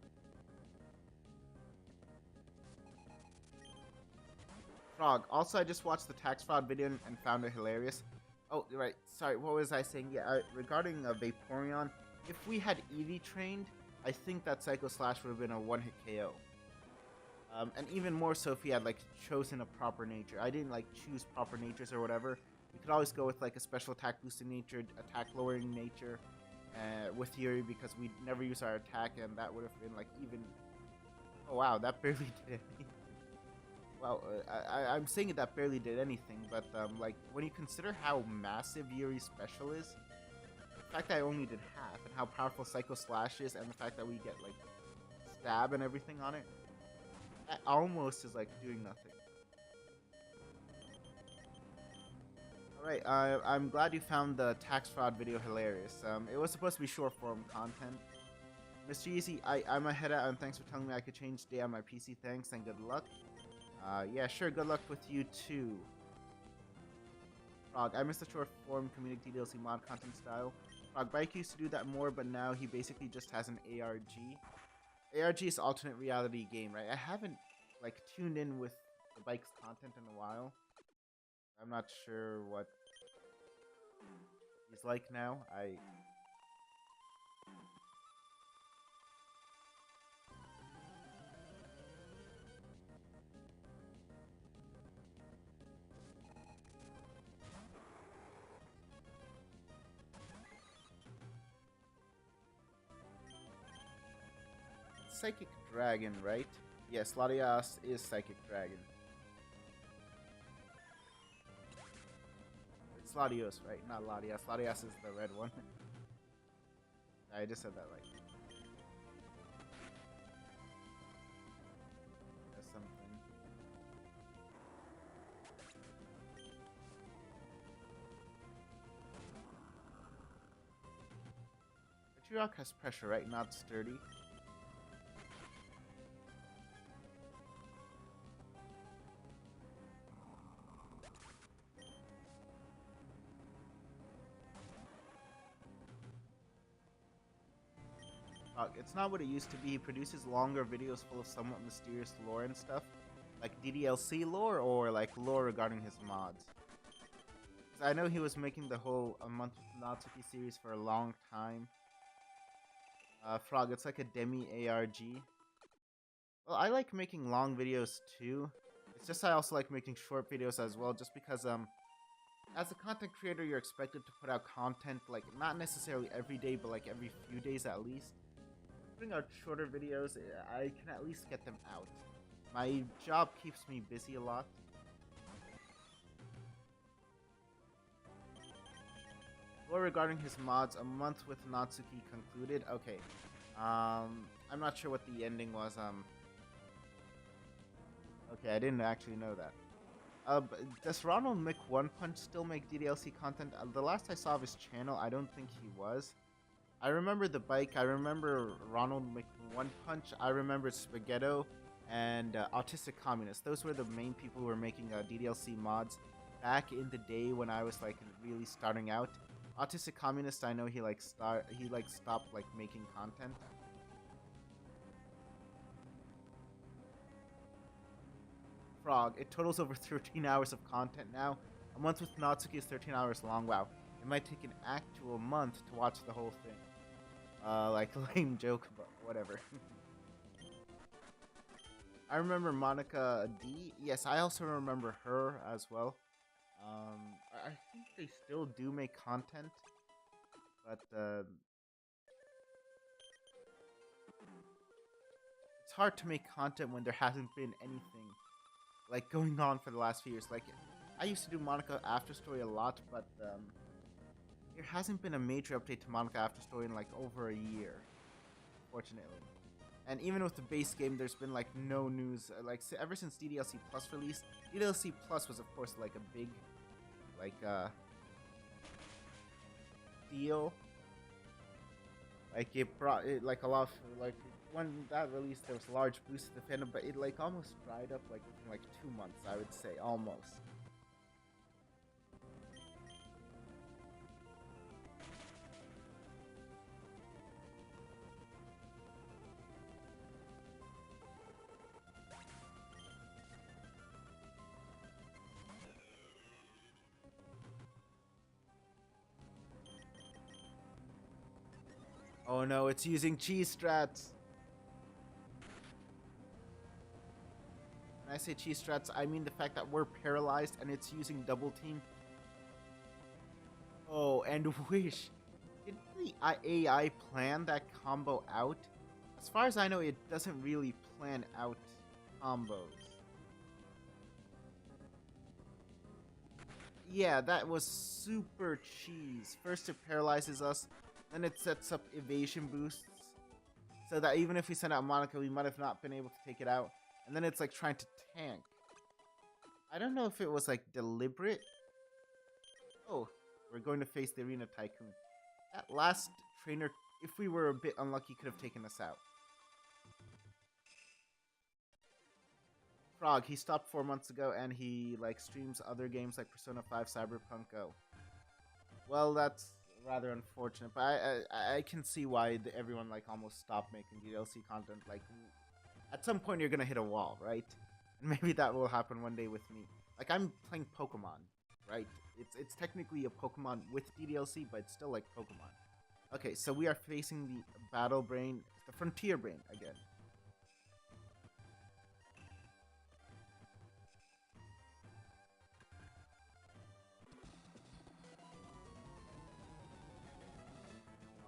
Frog. Also, I just watched the tax fraud video and found it hilarious. Oh, right. Sorry, what was I saying? Yeah, regarding Vaporeon, if we had Eevee trained, I think that Psycho Slash would have been a one-hit KO. And even more so if we had, like, chosen a proper nature. I didn't, like, choose proper natures or whatever. We could always go with, like, a special attack boosting nature, attack lowering nature with Yuri because we never use our attack, and that would have been, like, even... Oh, wow, that barely did anything. Well, I'm saying that barely did anything, but, like, when you consider how massive Yuri's special is, the fact that I only did half, and how powerful Psycho Slash is, and the fact that we get, like, stab and everything on it, that almost is, like, doing nothing. Alright, I'm glad you found the tax fraud video hilarious. It was supposed to be short form content. Mr. Easy, I'm a head out, and thanks for telling me I could change day on my PC. Thanks, and good luck. Yeah, sure, good luck with you too. Frog, I missed the short form community DLC mod content style. Frog Bike used to do that more, but now he basically just has an ARG. ARG is alternate reality game, right? I haven't, like, tuned in with the bike's content in a while. I'm not sure what he's like now. Psychic Dragon, right? Yes, Latias is Psychic Dragon. It's Latios, right? Not Latias. Latias is the red one. I just said that right. There's something. The Turok has pressure, right? Not sturdy. It's not what it used to be. He produces longer videos full of somewhat mysterious lore and stuff, like DDLC lore or like lore regarding his mods. I know he was making the whole A Month with Natsuki series for a long time. Frog, it's like a demi-ARG. Well, I like making long videos too. It's just I also like making short videos as well, just because as a content creator, you're expected to put out content, like, not necessarily every day, but like every few days at least. Putting out shorter videos, I can at least get them out. My job keeps me busy a lot. Well, regarding his mods, A Month with Natsuki concluded. Okay. I'm not sure what the ending was. Okay, I didn't actually know that. Does Ronald One Punch still make DDLC content? The last I saw of his channel, I don't think he was. I remember the bike. I remember Ronald One Punch. I remember Spaghetto. and Autistic Communist. Those were the main people who were making DDLC mods back in the day when I was like really starting out. Autistic Communist, I know he stopped like making content. Frog, it totals over 13 hours of content now. A month with Natsuki is 13 hours long. Wow, it might take an actual month to watch the whole thing. Like lame joke, but whatever. I remember Monica D. Yes, I also remember her as well. I think they still do make content, but it's hard to make content when there hasn't been anything like going on for the last few years. Like, I used to do Monica After Story a lot, but there hasn't been a major update to Monica After Story in like over a year, fortunately. And even with the base game, there's been like no news. Like ever since DDLC Plus released, DDLC Plus was of course like a big, like deal. Like it brought it like a lot of like when that released, there was a large boost to the fandom, but it like almost dried up like within like 2 months, I would say, almost. Oh no, it's using cheese strats. When I say cheese strats, I mean the fact that we're paralyzed and it's using double team. Oh, and wish. Did the AI plan that combo out? As far as I know, it doesn't really plan out combos. Yeah, that was super cheese. First it paralyzes us, then it sets up evasion boosts, so that even if we send out Monica, we might have not been able to take it out. And then it's like trying to tank. I don't know if it was like deliberate. Oh, we're going to face the Arena Tycoon. That last trainer, if we were a bit unlucky, could have taken us out. Frog, he stopped 4 months ago and he like streams other games like Persona 5 Cyberpunk Go. Well, that's rather unfortunate, but I can see why everyone like almost stopped making DLC content. Like, at some point you're gonna hit a wall, right? And maybe that will happen one day with me. Like, I'm playing Pokemon, right? It's technically a Pokemon with DDLC, but it's still like Pokemon. Okay, so we are facing the Battle Brain, the Frontier Brain again.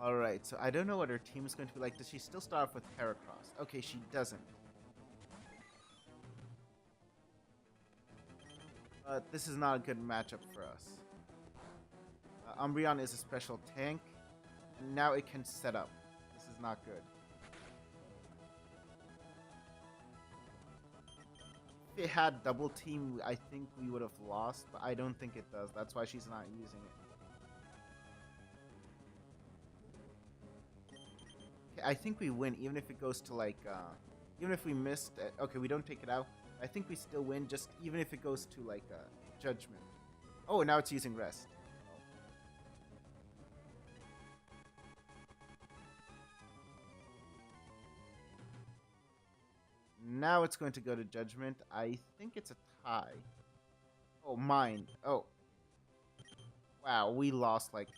Alright, so I don't know what her team is going to be like. Does she still start off with Heracross? Okay, she doesn't. But this is not a good matchup for us. Umbreon is a special tank, and now it can set up. This is not good. If it had double team, I think we would have lost, but I don't think it does. That's why she's not using it. I think we win, even if it goes to like, even if we missed it. Okay, we don't take it out. I think we still win, just even if it goes to like Judgment. Oh, now it's using Rest. Now it's going to go to Judgment. I think it's a tie. Oh, mine. Oh. Wow, we lost like...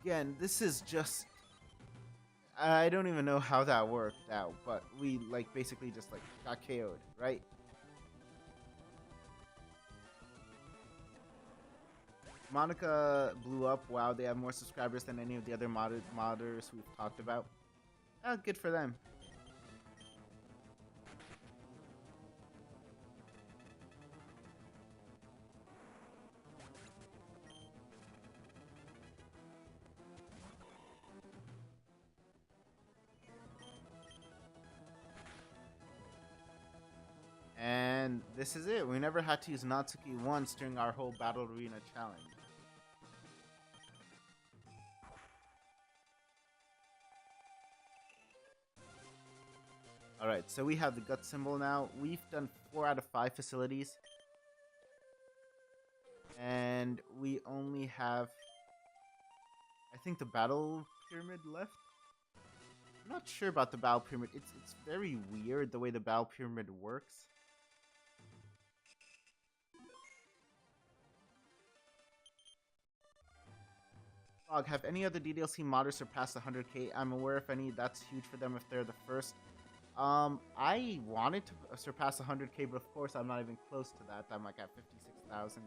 Again, this is just... I don't even know how that worked out, but we like basically just like got KO'd, right? Monica blew up. Wow, they have more subscribers than any of the other modders we've talked about. Good for them. And this is it. We never had to use Natsuki once during our whole Battle Arena challenge. Alright, so we have the gut symbol now. We've done 4 out of 5 facilities. And we only have, I think, the battle pyramid left. I'm not sure about the battle pyramid. It's very weird the way the battle pyramid works. Frog, have any other DDLC modders surpassed 100k? I'm aware if any, that's huge for them if they're the first. I wanted to surpass 100k, but of course I'm not even close to that. I'm like at 56,000.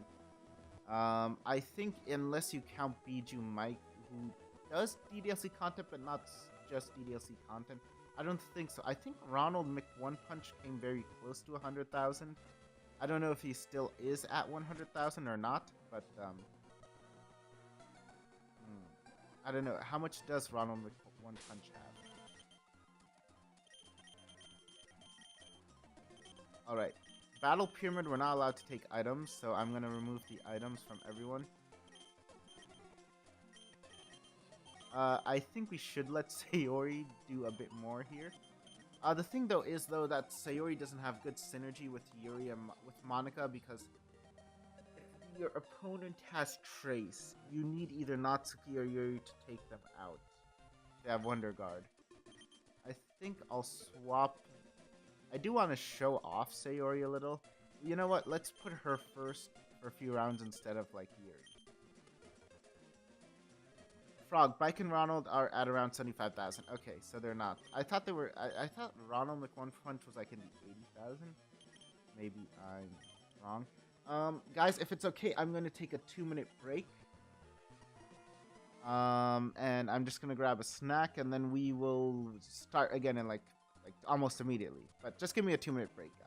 I think unless you count Biju Mike, who does DDLC content, but not just DDLC content, I don't think so. I think Ronald McOnePunch came very close to 100,000. I don't know if he still is at 100,000 or not, but I don't know. How much does Ronald McOnePunch have? Alright. Battle Pyramid, we're not allowed to take items, so I'm going to remove the items from everyone. I think we should let Sayori do a bit more here. The thing, though, is, that Sayori doesn't have good synergy with Yuri and with Monica, because if your opponent has Trace, you need either Natsuki or Yuri to take them out. They have Wonder Guard. I think I'll swap. I do want to show off Sayori a little. You know what? Let's put her first for a few rounds instead of, like, Yuri. Frog, Bike and Ronald are at around 75,000. Okay, so they're not. I thought they were. I thought Ronald McOnePunch was like in the 80,000. Maybe I'm wrong. Guys, if it's okay, I'm gonna take a 2-minute break. And I'm just gonna grab a snack, and then we will start again in like almost immediately. But just give me a 2-minute break, guys.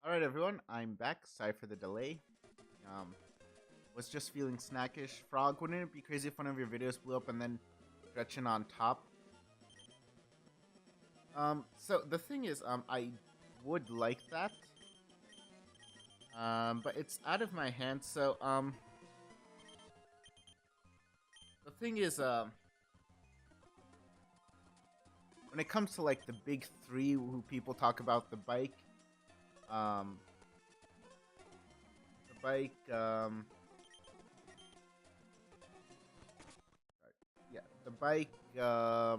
Alright everyone, I'm back. Sorry for the delay. Was just feeling snackish. Frog, wouldn't it be crazy if one of your videos blew up and then Drechenaux on top? So the thing is, I would like that. But it's out of my hands, so, the thing is, when it comes to, like, the big three who people talk about, the bike, um, the bike, yeah, the bike, I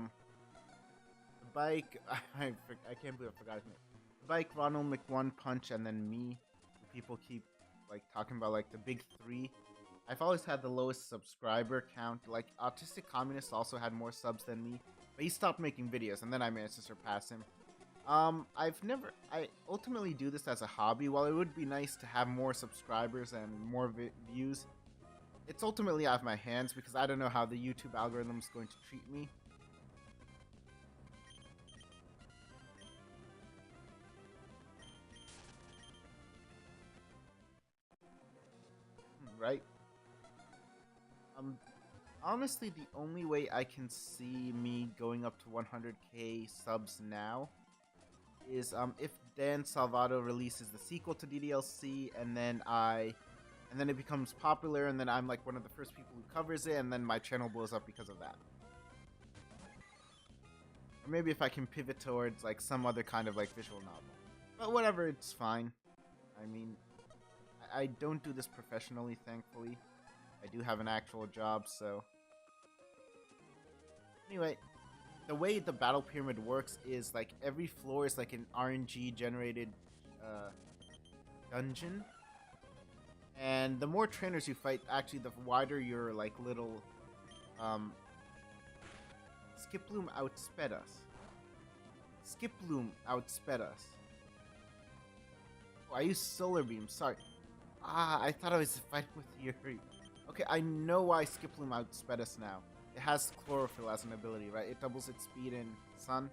can't believe I forgot his name. The bike, Ronald McOne Punch, and then me. People keep, like, talking about, like, the big three. I've always had the lowest subscriber count. Like, Autistic Communist also had more subs than me, but he stopped making videos, and then I managed to surpass him. I ultimately do this as a hobby. While it would be nice to have more subscribers and more views, it's ultimately out of my hands because I don't know how the YouTube algorithm is going to treat me. Right? Honestly, the only way I can see me going up to 100k subs now is if Dan Salvato releases the sequel to DDLC, and then it becomes popular, and then I'm like one of the first people who covers it, and then my channel blows up because of that. Or maybe if I can pivot towards like some other kind of like visual novel. But whatever, it's fine. I mean, I don't do this professionally, thankfully. I do have an actual job, so... Anyway, the way the battle pyramid works is, like, every floor is, like, an RNG-generated, dungeon. And the more trainers you fight, actually, the wider your, like, little, Skiploom outsped us. Skiploom outsped us. Oh, I used Solar Beam, sorry. Ah, I thought I was fighting with Yuri. Okay, I know why Skiploom outsped us now. It has Chlorophyll as an ability, right? It doubles its speed in Sun.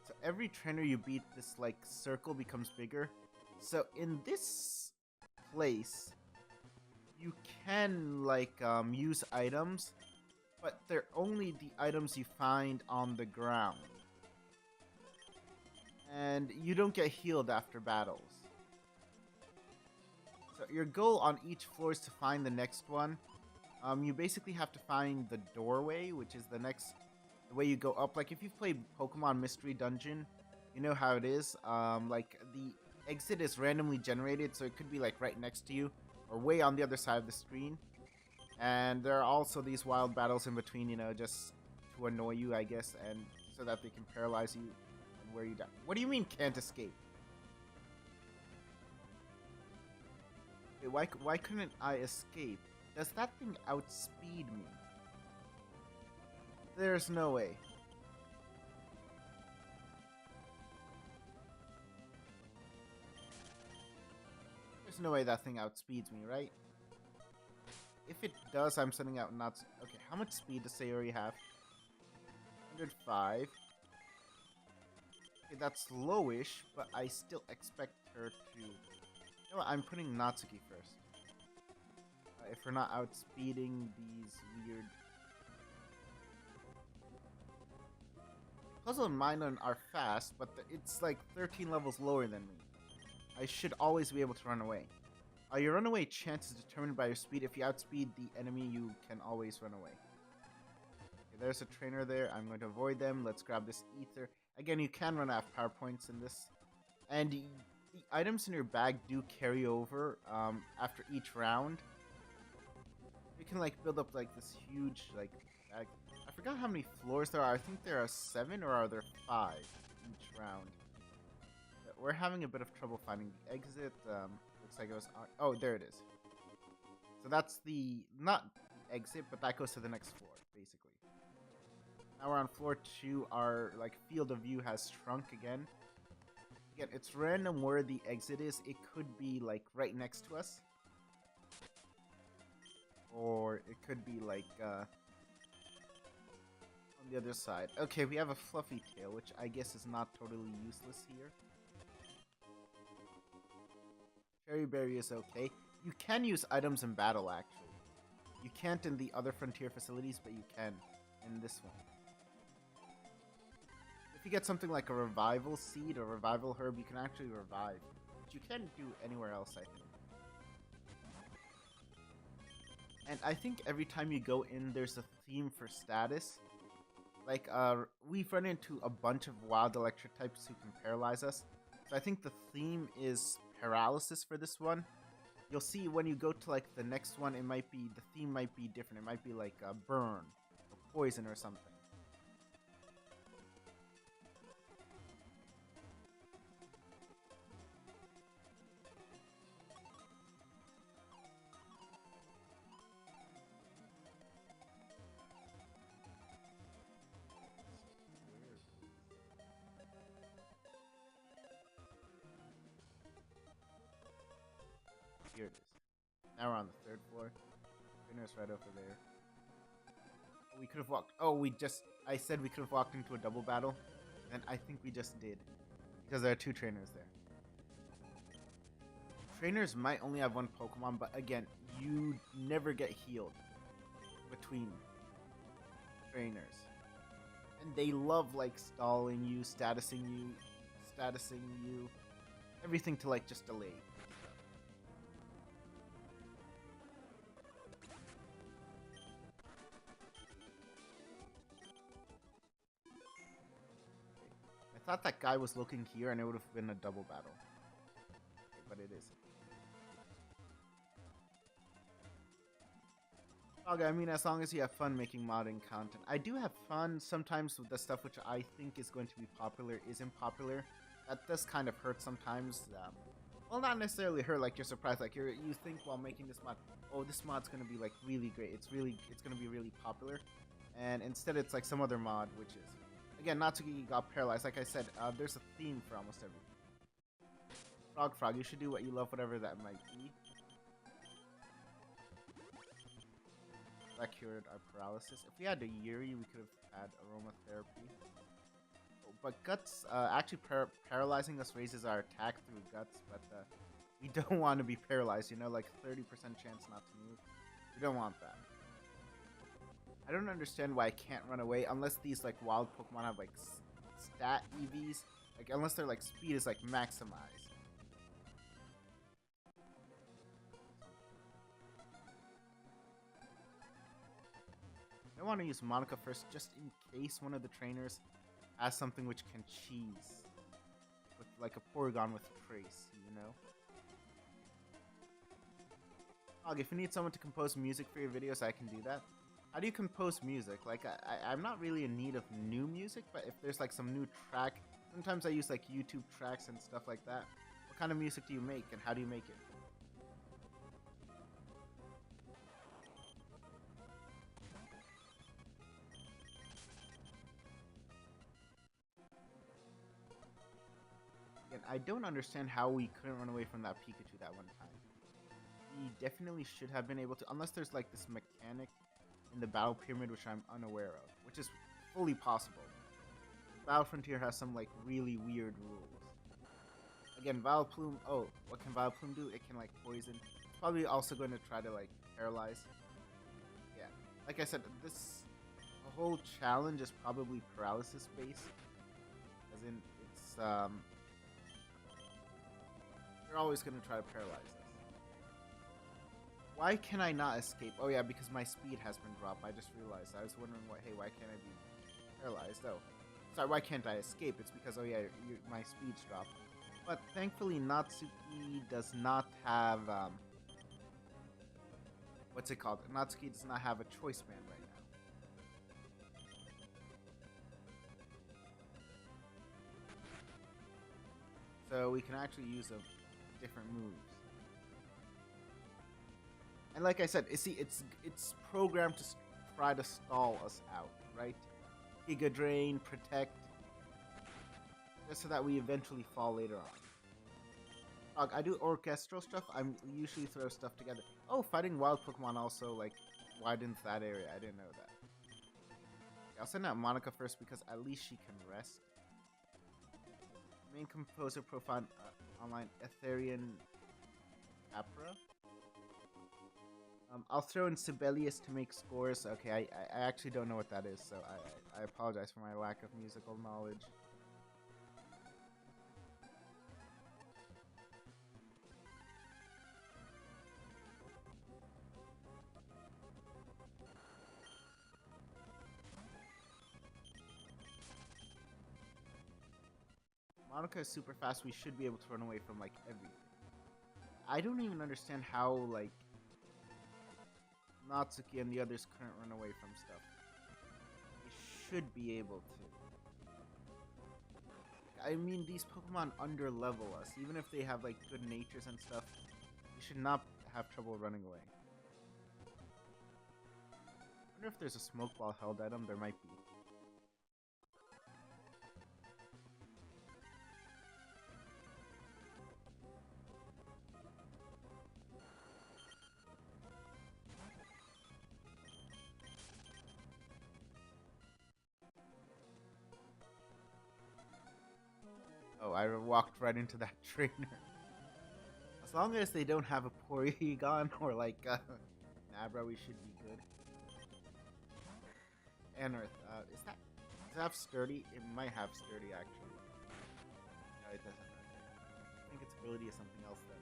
So every trainer you beat, this, like, circle becomes bigger. So in this place, you can, like, use items, but they're only the items you find on the ground. And you don't get healed after battles. So your goal on each floor is to find the next one. You basically have to find the doorway, which is the way you go up. Like, if you've played Pokemon Mystery Dungeon, you know how it is. Like, the exit is randomly generated, so it could be, like, right next to you, or way on the other side of the screen. And there are also these wild battles in between, you know, just to annoy you, I guess, and so that they can paralyze you and wear you down. What do you mean, can't escape? Wait, why couldn't I escape? Does that thing outspeed me? There's no way. There's no way that thing outspeeds me, right? If it does, I'm sending out not... Okay, how much speed does Sayori have? 105. Okay, that's lowish, but I still expect her to... You know what, I'm putting Natsuki first. If we're not outspeeding these weird... Puzzle and Minun are fast, but it's like 13 levels lower than me. I should always be able to run away. Your runaway chance is determined by your speed. If you outspeed the enemy, you can always run away. Okay, there's a trainer there. I'm going to avoid them. Let's grab this ether. Again, you can run out of power points in this. And the items in your bag do carry over after each round. You can, like, build up, like, this huge, like, bag. I forgot how many floors there are. I think there are 7, or are there 5 each round? But we're having a bit of trouble finding the exit. Looks like it was... Oh, there it is. So that's the... Not exit, but that goes to the next floor, basically. Now we're on floor 2. Our, like, field of view has shrunk again. Again, it's random where the exit is. It could be, like, right next to us. Or it could be, like, the other side. Okay, we have a fluffy tail, which I guess is not totally useless here. Cherry berry is okay. You can use items in battle, actually. You can't in the other frontier facilities, but you can in this one. If you get something like a revival seed or revival herb, you can actually revive, which you can't do anywhere else, I think. And I think every time you go in, there's a theme for status. Like, we've run into a bunch of wild electric types who can paralyze us. So I think the theme is paralysis for this one. You'll see when you go to, like, the next one, the theme might be different. It might be, like, burn, or poison, or something. Here it is. Now we're on the 3rd floor. Trainer's right over there. We could have walked. Oh, I said we could have walked into a double battle, and I think we just did. Because there are 2 trainers there. Trainers might only have 1 Pokemon, but again, you never get healed between trainers. And they love, like, stalling you, statusing you, everything to, like, just delay. I thought that guy was looking here and it would have been a double battle. But it isn't. Okay, I mean, as long as you have fun making modding content. I do have fun sometimes with the stuff which I think is going to be popular isn't popular. That does kind of hurt sometimes. Well, not necessarily hurt, like you're surprised. Like you think while making this mod, oh, this mod's going to be like really great. It's going to be really popular. And instead it's like some other mod, which is... Again, Natsuki got paralyzed. Like I said, there's a theme for almost everything. Frog, you should do what you love, whatever that might be. That cured our paralysis. If we had a Yuri, we could have had aromatherapy. Oh, but Guts, actually paralyzing us raises our attack through Guts, but we don't want to be paralyzed, you know, like 30% chance not to move. We don't want that. I don't understand why I can't run away unless these like wild Pokemon have like stat EVs. Like unless their like speed is like maximized. I want to use Monica first just in case one of the trainers has something which can cheese. With like a Porygon with Trace, you know? Og, if you need someone to compose music for your videos, I can do that. How do you compose music? Like, I'm not really in need of new music, but if there's like some new track, sometimes I use like YouTube tracks and stuff like that. What kind of music do you make and how do you make it? Again, I don't understand how we couldn't run away from that Pikachu that one time. We definitely should have been able to, unless there's like this mechanic in the Battle Pyramid which I'm unaware of, which is fully possible. Battle Frontier has some like really weird rules. Again, Vileplume, oh, what can Vileplume do? It can like poison. It's probably also going to try to like paralyze. Yeah, like I said, the whole challenge is probably paralysis based. As in, it's you're always going to try to paralyze us. Why can I not escape? Oh yeah, because my speed has been dropped. I just realized. I was wondering, why can't I be paralyzed? Oh, sorry, why can't I escape? It's because, oh yeah, my speed's dropped. But thankfully, Natsuki does not have, what's it called? Natsuki does not have a choice band right now. So we can actually use different moves. And like I said, see, it's programmed to try to stall us out, right? Giga Drain, Protect, just so that we eventually fall later on. I do orchestral stuff. I usually throw stuff together. Oh, fighting wild Pokemon also like widens that area. I didn't know that. I'll send out Monica first because at least she can rest. Main composer profile online Etherian Capra. I'll throw in Sibelius to make scores. Okay, I actually don't know what that is, so I apologize for my lack of musical knowledge. Monica is super fast. We should be able to run away from, like, everything. I don't even understand how, like, Natsuki and the others couldn't run away from stuff. They should be able to. I mean, these Pokemon under-level us. Even if they have, like, good natures and stuff, they should not have trouble running away. I wonder if there's a Smoke Ball held item. There might be. Oh, I walked right into that trainer. As long as they don't have a Porygon or like Nabra, we should be good. Anorth, does it have Sturdy? It might have Sturdy actually. No, it doesn't. I think its ability is something else then.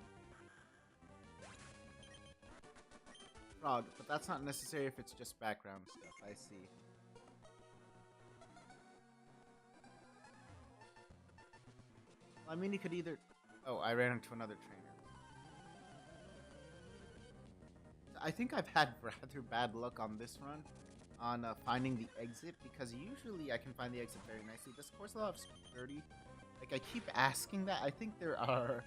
Frog, but that's not necessary if it's just background stuff. I see. I mean, he could either... Oh, I ran into another trainer. I think I've had rather bad luck on this run on finding the exit, because usually I can find the exit very nicely. Does Corsola have Sturdy? Like, I keep asking that. I think there are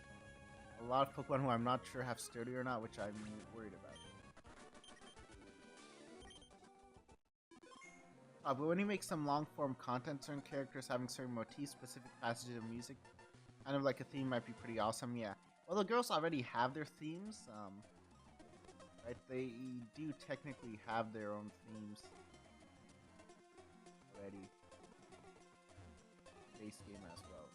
a lot of Pokemon who I'm not sure have Sturdy or not, which I'm worried about. But when you make some long-form content, certain characters having certain motif-specific passages of music, kind of like a theme, might be pretty awesome, yeah. Well, the girls already have their themes, right? They do technically have their own themes already. Base game as well,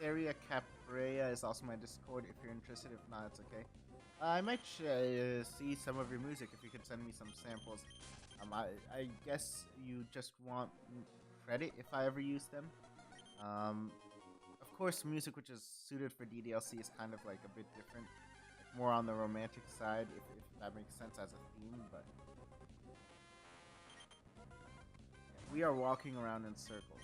okay. Area Caprea is also my Discord if you're interested. If not, it's okay. I might see some of your music if you could send me some samples. I guess you just want credit if I ever use them. Of course, music which is suited for DDLC is kind of like a bit different, like more on the romantic side, if that makes sense as a theme. But yeah, we are walking around in circles.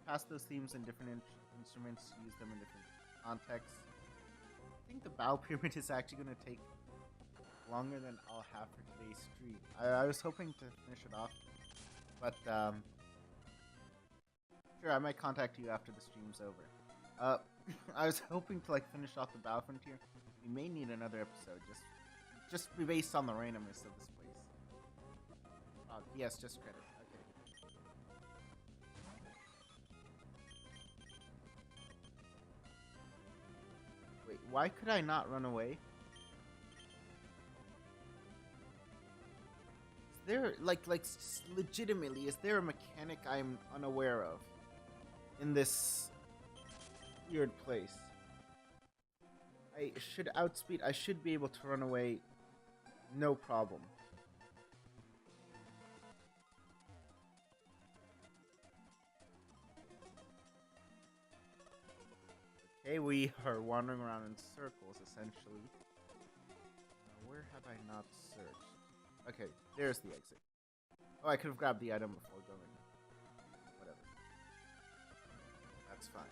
Pass those themes in different instruments, use them in different contexts. I think the Battle Pyramid is actually going to take longer than I'll have for today's stream. I was hoping to finish it off, but sure, I might contact you after the stream's over. I was hoping to like finish off the Battle Frontier. We may need another episode, just based on the randomness of this place. Yes, just credit. Okay. Wait, why could I not run away? There, like legitimately, is there a mechanic I'm unaware of in this weird place? I should outspeed. I should be able to run away, no problem. Okay, we are wandering around in circles, essentially. Where have I not searched? Okay, there's the exit. Oh, I could have grabbed the item before going. Whatever. That's fine.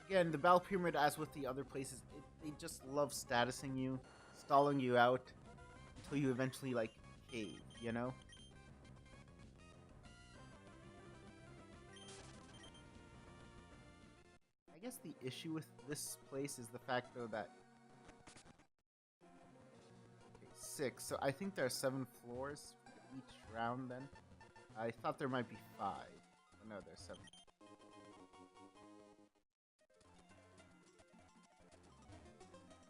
Again, the Battle Pyramid, as with the other places, they just love statusing you, stalling you out, until you eventually, like, cave, you know? I guess the issue with this place is the fact, though, that... Okay, 6. So I think there are 7 floors for each round, then. I thought there might be 5. But no, there's 7.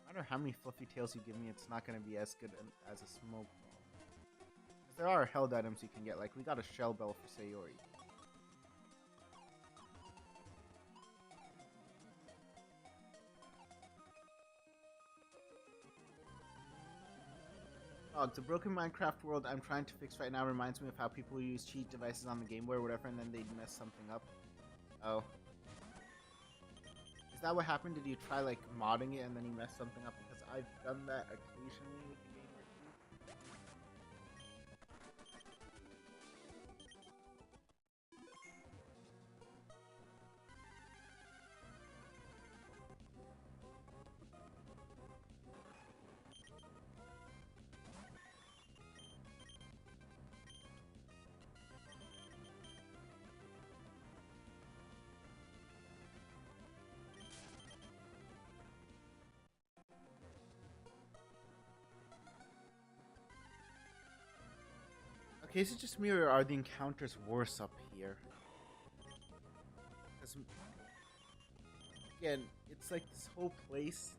No matter how many fluffy tails you give me, it's not going to be as good as a smoke ball. Because there are held items you can get, like we got a shell bell for Sayori. The broken Minecraft world I'm trying to fix right now reminds me of how people use cheat devices on the Game Boy or whatever, and then they'd mess something up. Oh. Is that what happened? Did you try, like, modding it and then you messed something up? Because I've done that occasionally with the Game Boy too. Okay, is it just me or are the encounters worse up here? Because, again, it's like this whole place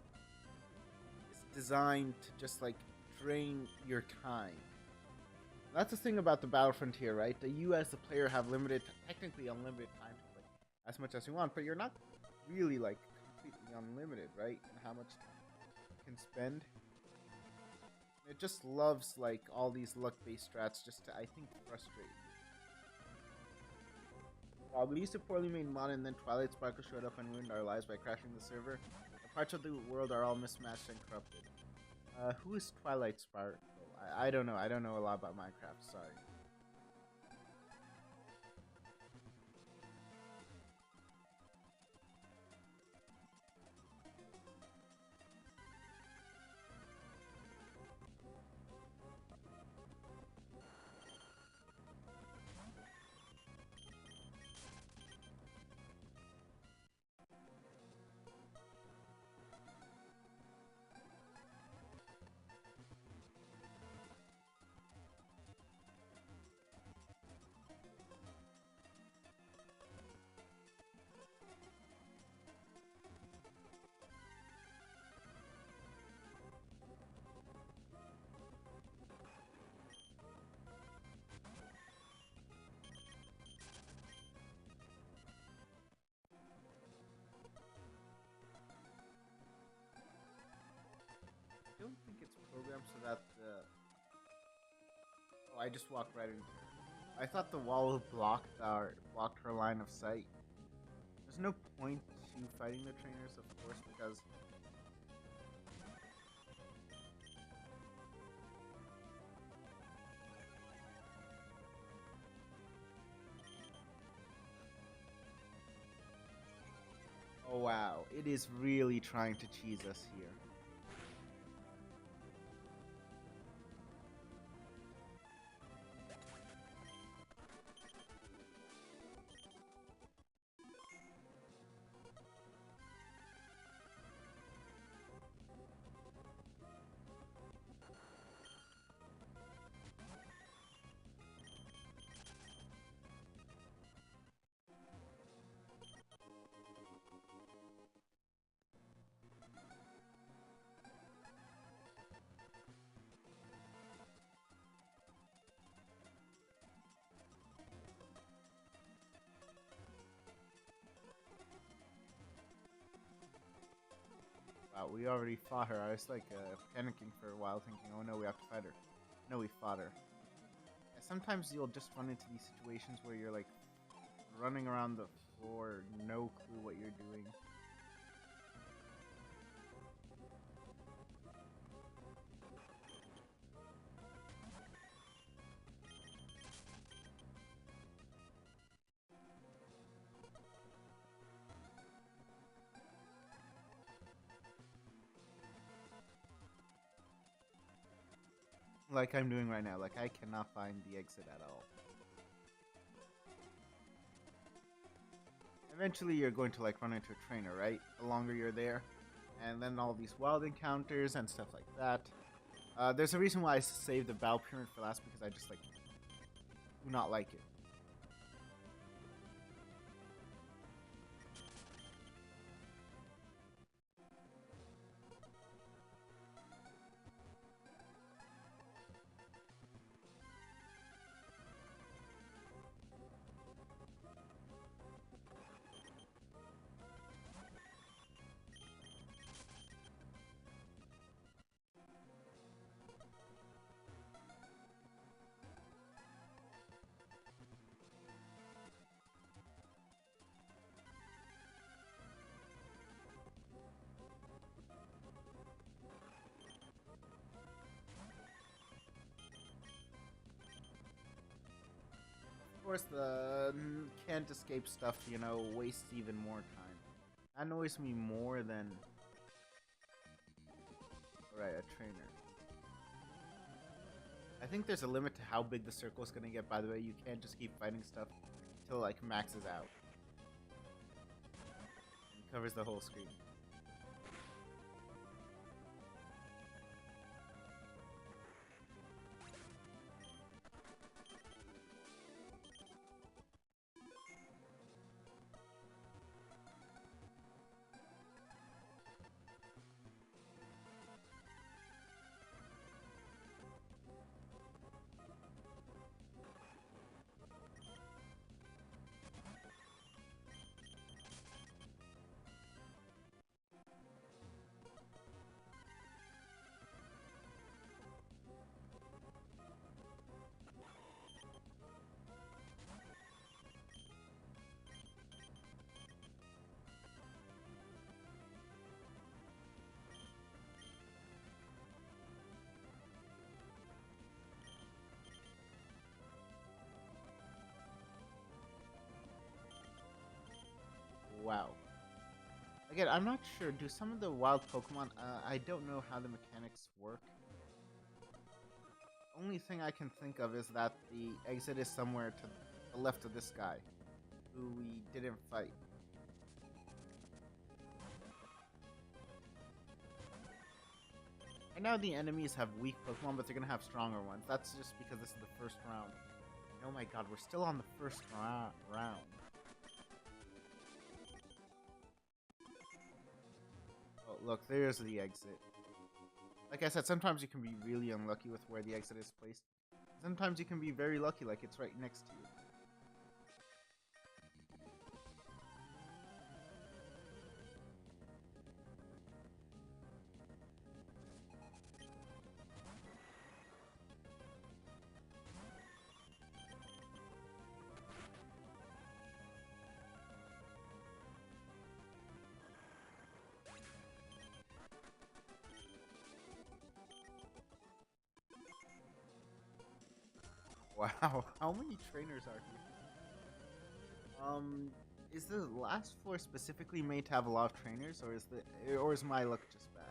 is designed to just, like, drain your time. That's the thing about the Battlefront here, right? That you as the player have technically unlimited time to play as much as you want, but you're not really, like, completely unlimited, right? In how much you can spend. It just loves, like, all these luck-based strats just to, I think, frustrate you. We used a poorly made mod and then Twilight Sparkle showed up and ruined our lives by crashing the server. The parts of the world are all mismatched and corrupted. Who is Twilight Sparkle? I don't know. I don't know a lot about Minecraft, sorry. I don't think it's programmed so that the... Oh, I just walked right into her. I thought the wall blocked her line of sight. There's no point to fighting the trainers, of course, because... Oh wow, it is really trying to cheese us here. Wow, we already fought her. I was like panicking for a while, thinking, oh no, we have to fight her. No, we fought her. Yeah, sometimes you'll just run into these situations where you're like running around the floor, no clue what you're doing. Like I'm doing right now. Like I cannot find the exit at all. eventually you're going to like run into a trainer, right? The longer you're there, and then all these wild encounters and stuff like that. There's a reason why I saved the Battle Pyramid for last because I just like do not like it. Of course, the can't escape stuff, you know, wastes even more time. That annoys me more than... Alright, a trainer. I think there's a limit to how big the circle is going to get, by the way. You can't just keep fighting stuff until, like, maxes out. It covers the whole screen. Wow. Again, I'm not sure. Do some of the wild Pokemon... I don't know how the mechanics work. Only thing I can think of is that the exit is somewhere to the left of this guy, who we didn't fight. And now the enemies have weak Pokemon, but they're gonna have stronger ones. That's just because this is the first round. Oh my god, we're still on the first round. Oh, look, there's the exit. Like I said, sometimes you can be really unlucky with where the exit is placed. Sometimes you can be very lucky, like it's right next to you. Wow, how many trainers are here? Is the last floor specifically made to have a lot of trainers, or is my luck just bad?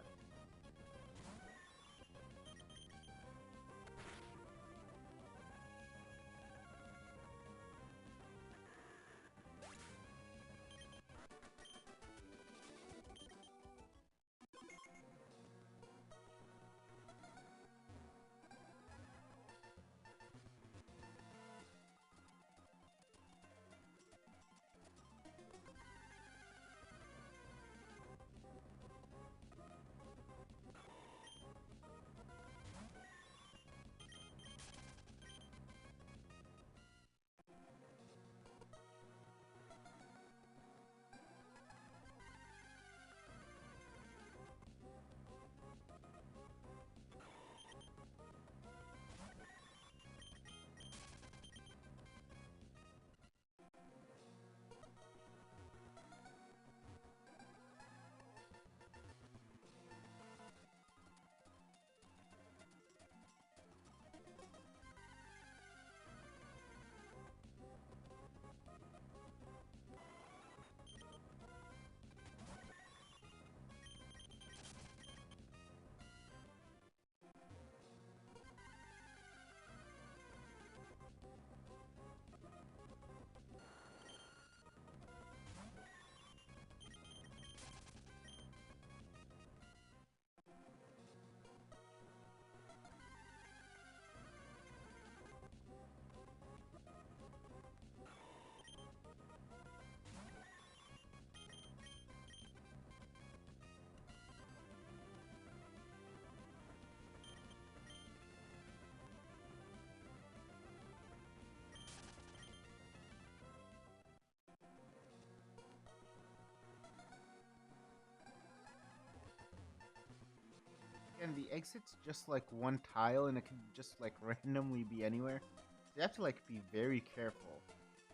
And the exit's just like one tile, and it can just like randomly be anywhere. So you have to like be very careful,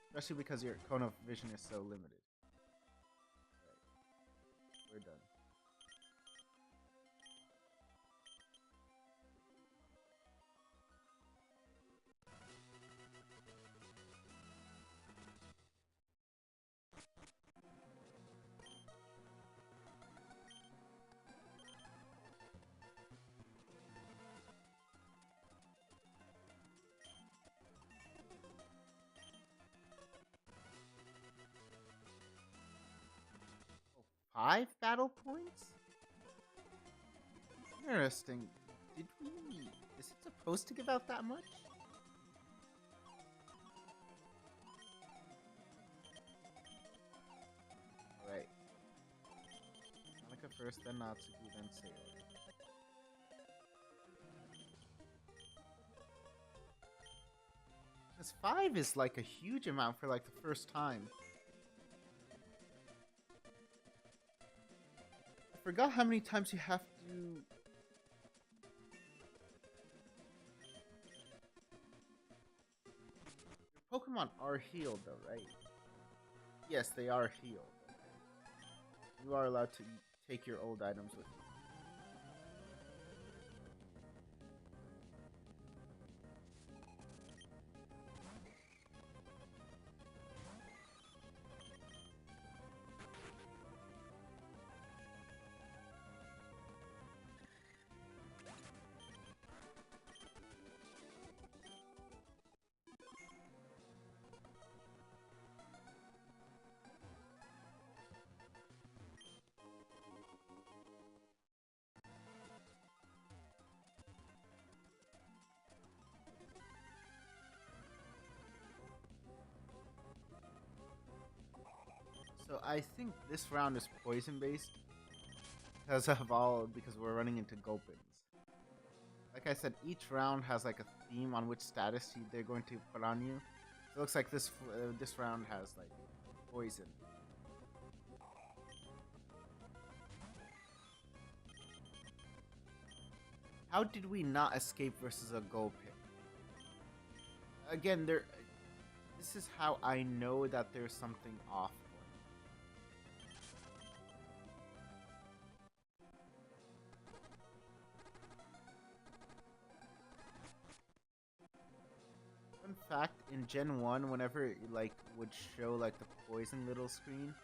especially because your cone of vision is so limited. Right, we're done. Oh, 5 battle points? Interesting. Did we? Is it supposed to give out that much? Alright. Monica first, then Natsuki, then Sailor. Because 5 is like a huge amount for like the first time. I forgot how many times you have to... Your Pokemon are healed though, right? Yes, they are healed. You are allowed to take your old items with you. So I think this round is poison based because we're running into Gulpins. Like I said, each round has like a theme on which status they're going to put on you. So it looks like this round has like poison. How did we not escape versus a Gulpin? Again, this is how I know that there's something off. Fun fact, in Gen 1, whenever it like would show like the poison little screen,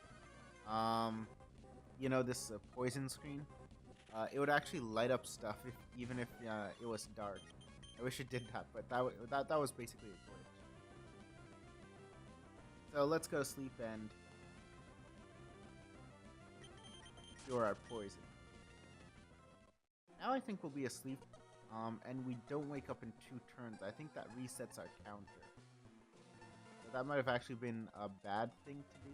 you know, this poison screen, it would actually light up stuff even if it was dark. I wish it did that, but that was basically a glitch. So let's go sleep and cure our poison. Now I think we'll be asleep, and we don't wake up in 2 turns. I think that resets our counter. So that might have actually been a bad thing to do.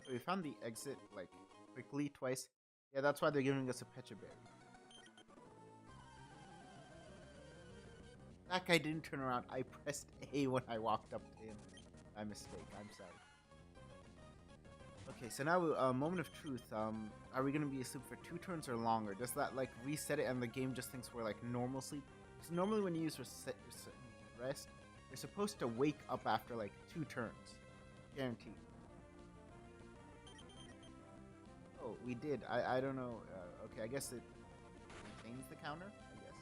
So we found the exit, like, quickly twice. Yeah, that's why they're giving us a Pecha Berry. That guy didn't turn around. I pressed A when I walked up to him. My mistake. I'm sorry. Okay, so now, moment of truth. Are we gonna be asleep for 2 turns or longer? Does that, like, reset it and the game just thinks we're, like, normal sleep? Because normally when you use rest, you're supposed to wake up after, like, 2 turns. Guaranteed. Oh, we did. I don't know. Okay, I guess it maintains the counter, I guess.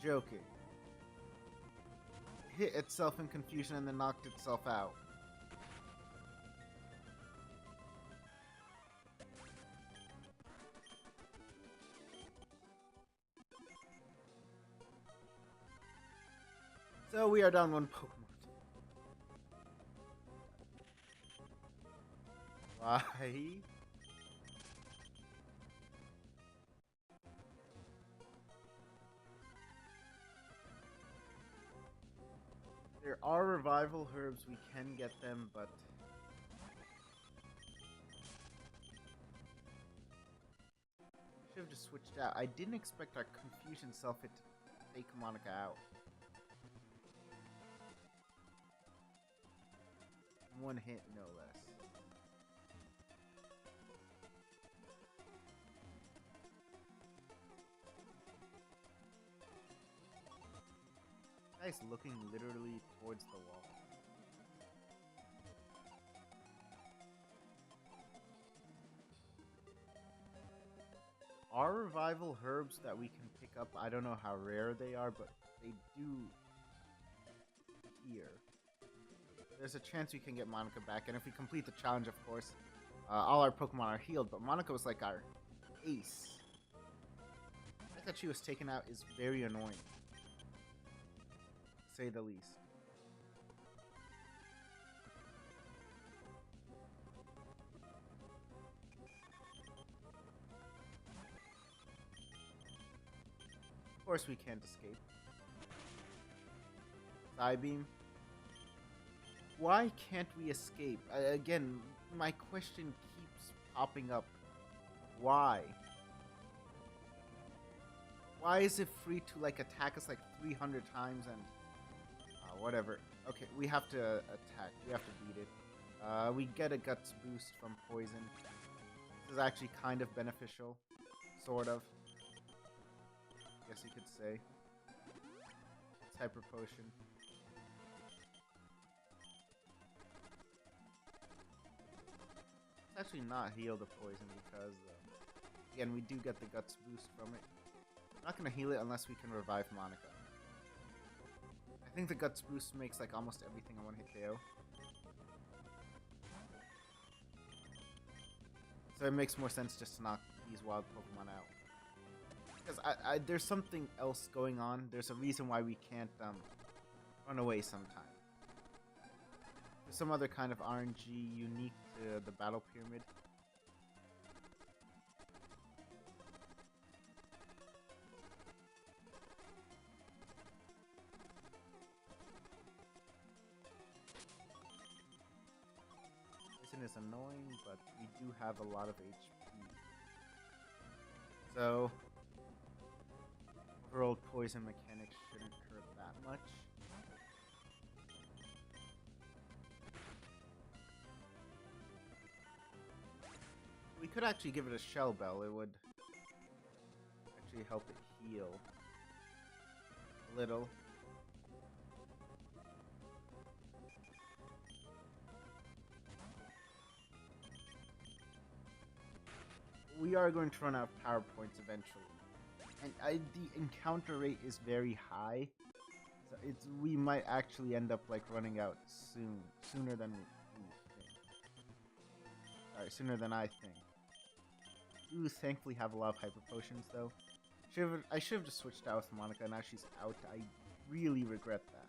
You're joking. It hit itself in confusion and then knocked itself out. So we are down 1 Pokemon. Why? There are revival herbs, we can get them, but Should have just switched out. I didn't expect our confusion self-hit to take Monica out. One hit, no less. Guy's looking literally towards the wall. Our revival herbs that we can pick up, I don't know how rare they are, but they do here. There's a chance we can get Monica back, and if we complete the challenge, of course, all our Pokemon are healed, but Monica was like our ace. The fact that she was taken out is very annoying, to say the least. Of course we can't escape. Psybeam. Why can't we escape? Again, my question keeps popping up. Why? Why is it free to like attack us like 300 times and whatever? Okay, we have to attack. We have to beat it. We get a guts boost from poison. This is actually kind of beneficial, sort of. Guess you could say. It's Hyper Potion. It's actually not heal the poison because, again, we do get the guts boost from it. I'm not going to heal it unless we can revive Monica. I think the guts boost makes like almost everything a one-hit KO. So it makes more sense just to knock these wild Pokemon out. Because there's something else going on. There's a reason why we can't run away sometime. There's some other kind of RNG unique to the Battle Pyramid. Poison is annoying, but we do have a lot of HP. So overall poison mechanics shouldn't hurt that much. We could actually give it a Shell Bell. It would actually help it heal a little. We are going to run out of power points eventually. And the encounter rate is very high. So we might actually end up like running out soon. Sooner than we think. Sorry, sooner than I think. We do thankfully have a lot of Hyper Potions though. I should have just switched out with Monica, now she's out. I really regret that.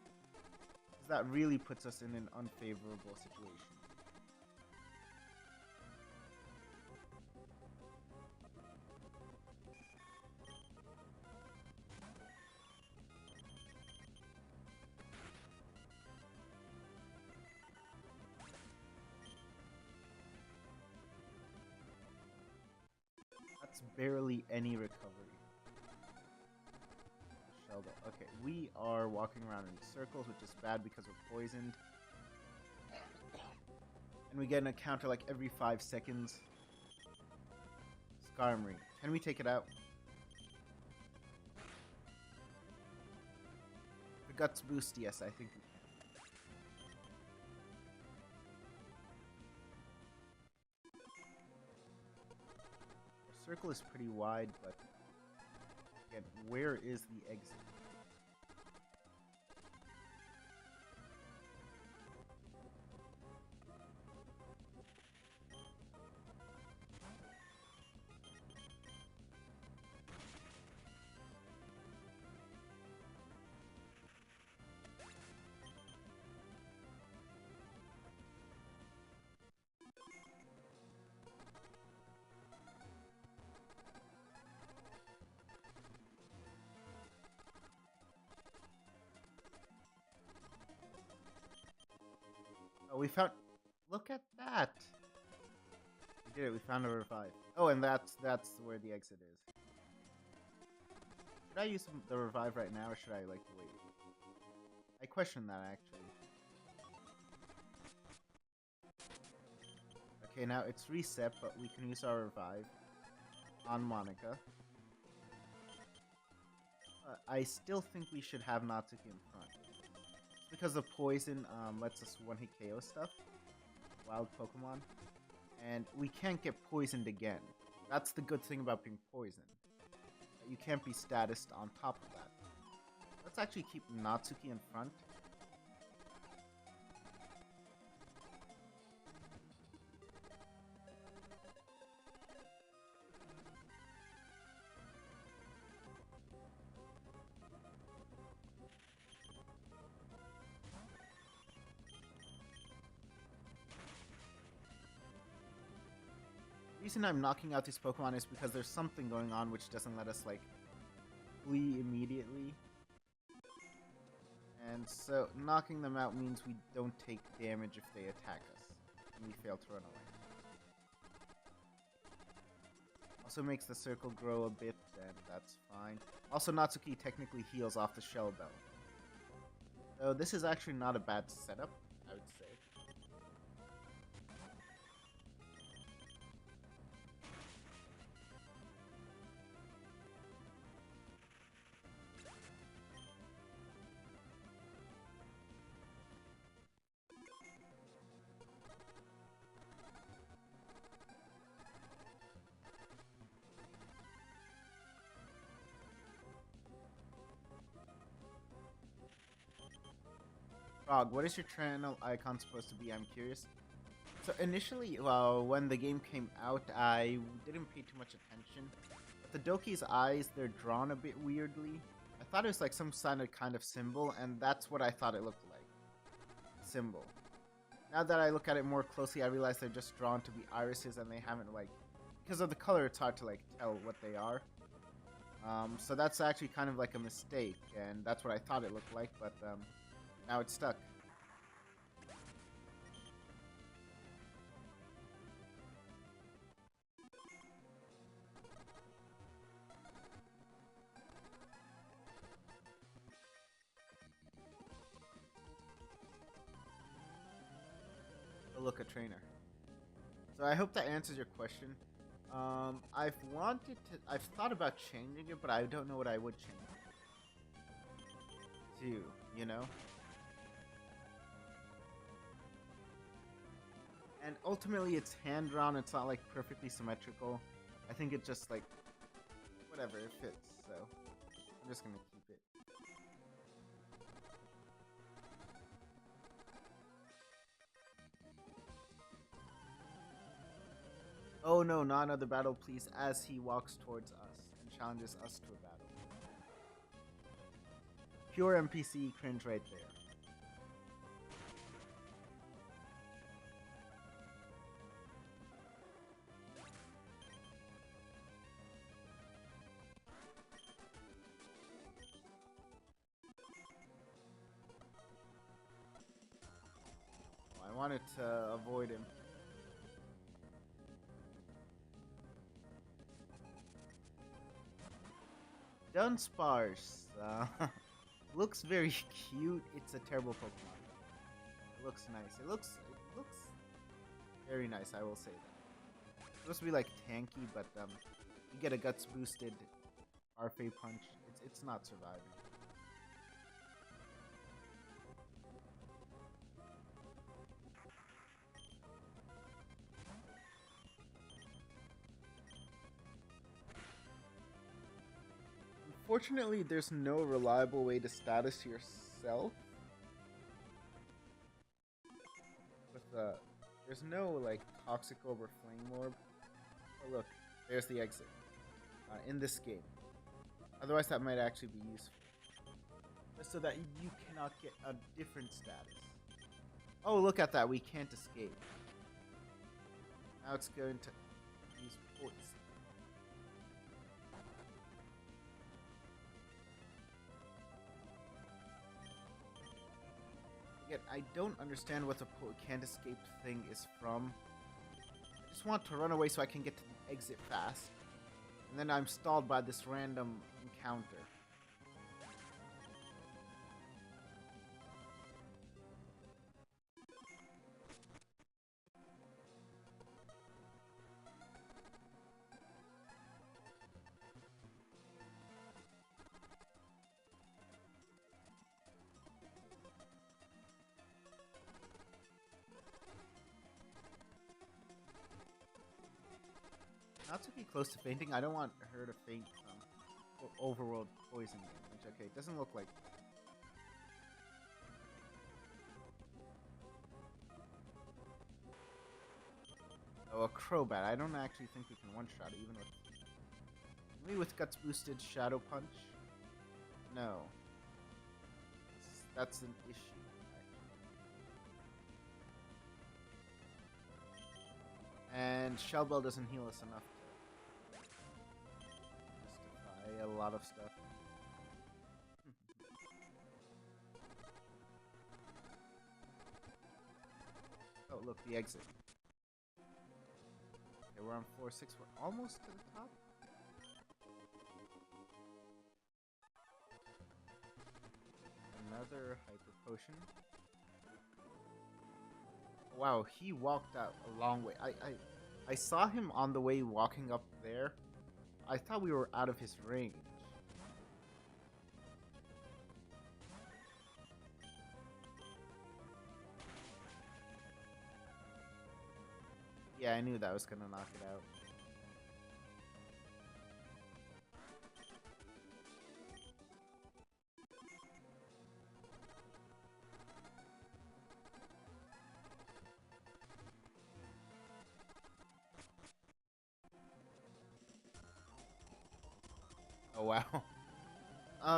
Because that really puts us in an unfavorable situation. That's barely any recovery. Okay, we are walking around in circles, which is bad because we're poisoned. And we get an encounter like every 5 seconds. Skarmory. Can we take it out? The guts boost, yes, I think we can. The circle is pretty wide, but again, where is the exit? Oh, we found... Look at that! We did it, we found a revive. Oh, and that's where the exit is. Should I use the revive right now, or should I, like, wait? I question that, actually. Okay, now it's reset, but we can use our revive on Monica. I still think we should have Natsuki in front. It's because the poison lets us one-hit KO stuff. Wild Pokemon. And we can't get poisoned again. That's the good thing about being poisoned. You can't be statused on top of that. Let's actually keep Natsuki in front. The reason I'm knocking out these Pokemon is because there's something going on which doesn't let us, like, flee immediately. And so, knocking them out means we don't take damage if they attack us, and we fail to run away. Also makes the circle grow a bit, and that's fine. Also, Natsuki technically heals off the Shell Bell. So this is actually not a bad setup, I would say. Frog, what is your channel icon supposed to be? I'm curious. So initially, well, when the game came out, I didn't pay too much attention. But the Dokis' eyes, they're drawn a bit weirdly. I thought it was like some kind of symbol, and that's what I thought it looked like. Symbol. Now that I look at it more closely, I realize they're just drawn to be irises, and they haven't, like... Because of the color, it's hard to, like, tell what they are. So that's actually kind of like a mistake, and that's what I thought it looked like, but, now it's stuck. Look, a trainer. So I hope that answers your question. I've thought about changing it, but I don't know what I would change it to, you know? And ultimately, it's hand-drawn. It's not, like, perfectly symmetrical. I think it just, like, whatever, it fits, so I'm just gonna keep it. Oh no, not another battle, please, as he walks towards us and challenges us to a battle. Pure NPC cringe right there. I wanted to avoid him. Dunsparce. Looks very cute. It's a terrible Pokemon. It looks nice. It looks very nice, I will say that. It's supposed to be like tanky, but you get a guts boosted RFA punch. It's not surviving. Unfortunately, there's no reliable way to status yourself. There's no, like, Toxic Orb or Flame Orb. Oh, look, there's the exit in this game. Otherwise, that might actually be useful. Just so that you cannot get a different status. Oh, look at that, we can't escape. Now it's going to use poison. Yet I don't understand what the can't escape thing is from. I just want to run away so I can get to the exit fast. And then I'm stalled by this random encounter. not to be close to fainting. I don't want her to faint from overworld poison damage. Okay, it doesn't look like. Oh, a Crobat. I don't actually think we can one-shot it, even with... Maybe with Guts boosted Shadow Punch? No. That's an issue. And Shell Bell doesn't heal us enough to justify a lot of stuff. Oh, look, the exit. Okay, we're on floor 6. We're almost to the top. Another Hyper Potion. Wow, he walked out a long way. I saw him on the way walking up there. I thought we were out of his range. Yeah, I knew that was gonna knock it out. Oh wow.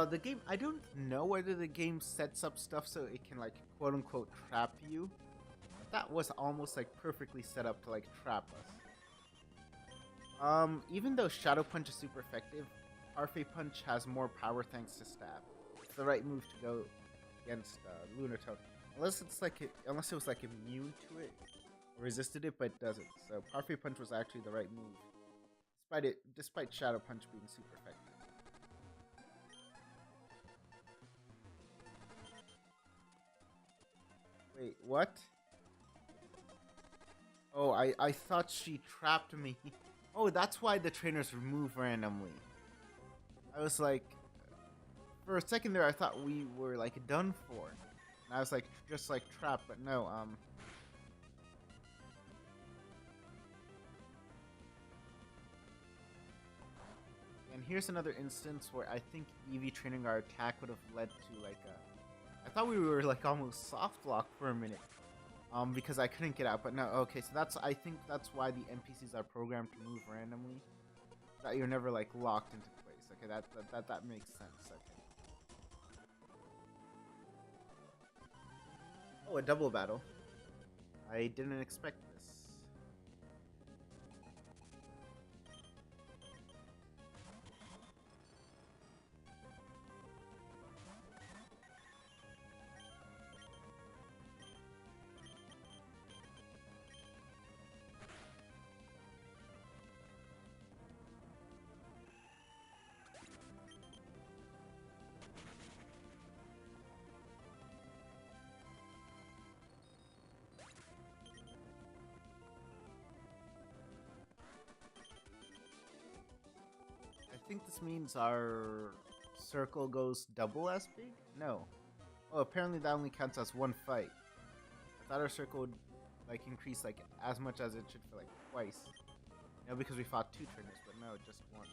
The game, I don't know whether the game sets up stuff so it can like quote unquote trap you. But that was almost like perfectly set up to like trap us. Even though Shadow Punch is super effective, Parfait Punch has more power thanks to Stab. It's the right move to go against Lunatone. Unless it's like unless it was like immune to it, or resisted it, but it doesn't. So Parfait Punch was actually the right move, despite Shadow Punch being super effective. Wait, what? Oh, I thought she trapped me. Oh, that's why the trainers remove randomly. I was like, for a second there, I thought we were like done for, and I was like, just like trapped, but no. And here's another instance where I think EV training our attack would have led to like a. I thought we were like almost soft lock for a minute, because I couldn't get out. But no, okay, so I think that's why the NPCs are programmed to move randomly, that you're never like locked into place. Okay, that makes sense. Okay. Oh, a double battle. I didn't expect this. I think this means our circle goes double as big? No. Oh, apparently that only counts as one fight. I thought our circle would like increase like as much as it should for like twice. You know, because we fought 2 trainers, but no, just once.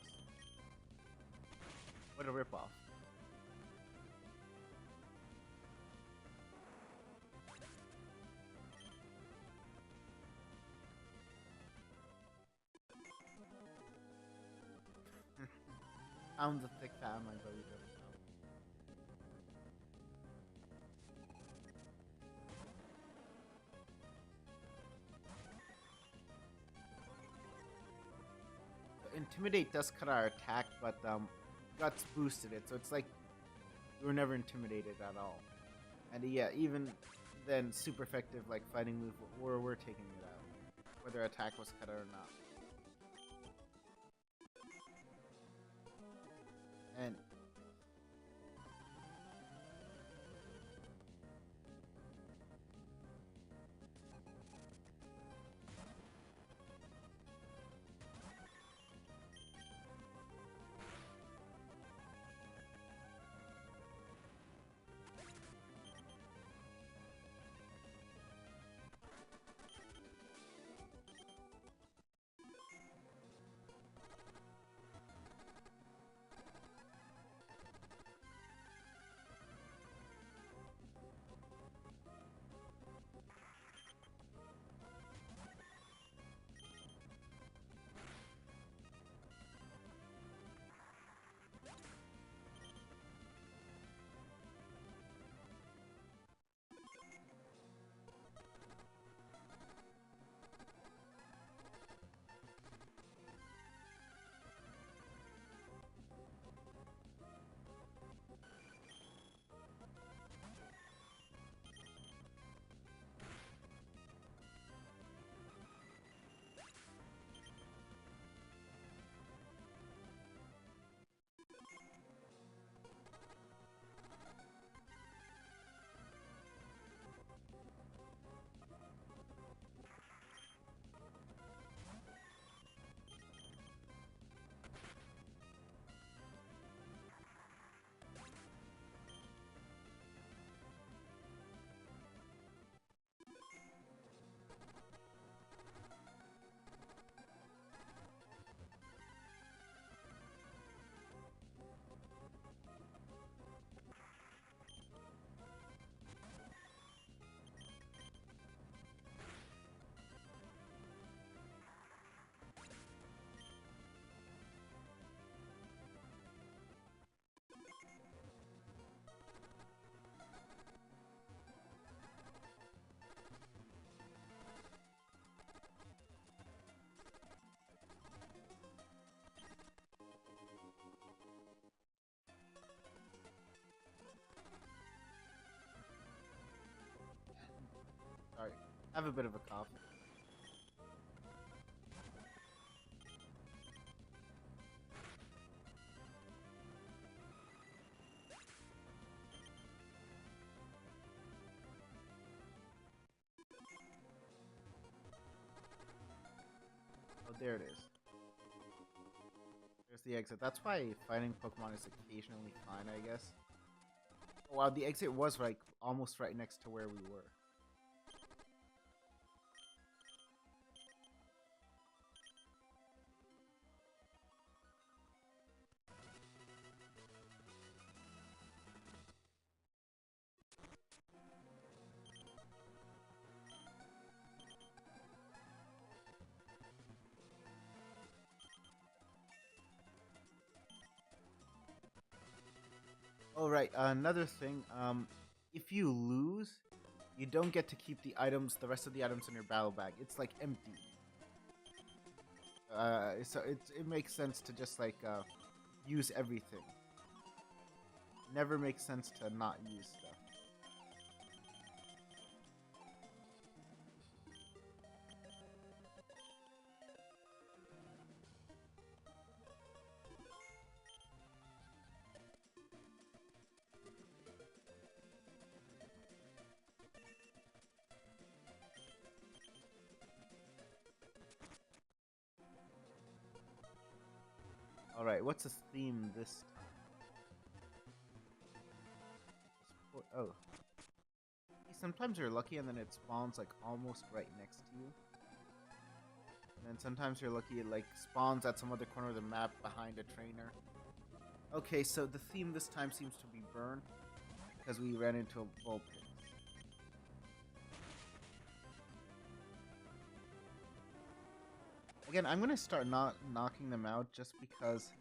What a ripoff. I'm the thick fat on my belly button. Intimidate does cut our attack, but Guts boosted it, so it's like we were never intimidated at all. And yeah, even then, super effective like fighting move, we're taking it out, whether attack was cut or not. And have a bit of a cough. Oh, there it is. There's the exit. That's why fighting Pokemon is occasionally fine, I guess. Oh, wow, the exit was like almost right next to where we were. Oh, right. Another thing. If you lose, you don't get to keep the items, the rest of the items in your battle bag. It's like empty. So it makes sense to just like use everything. Never makes sense to not use stuff. All right, what's the theme this time? Oh, sometimes you're lucky and then it spawns like almost right next to you. And then sometimes you're lucky it like spawns at some other corner of the map behind a trainer. Okay, so the theme this time seems to be burn because we ran into a Vulpix. Again, I'm gonna start not knocking them out just because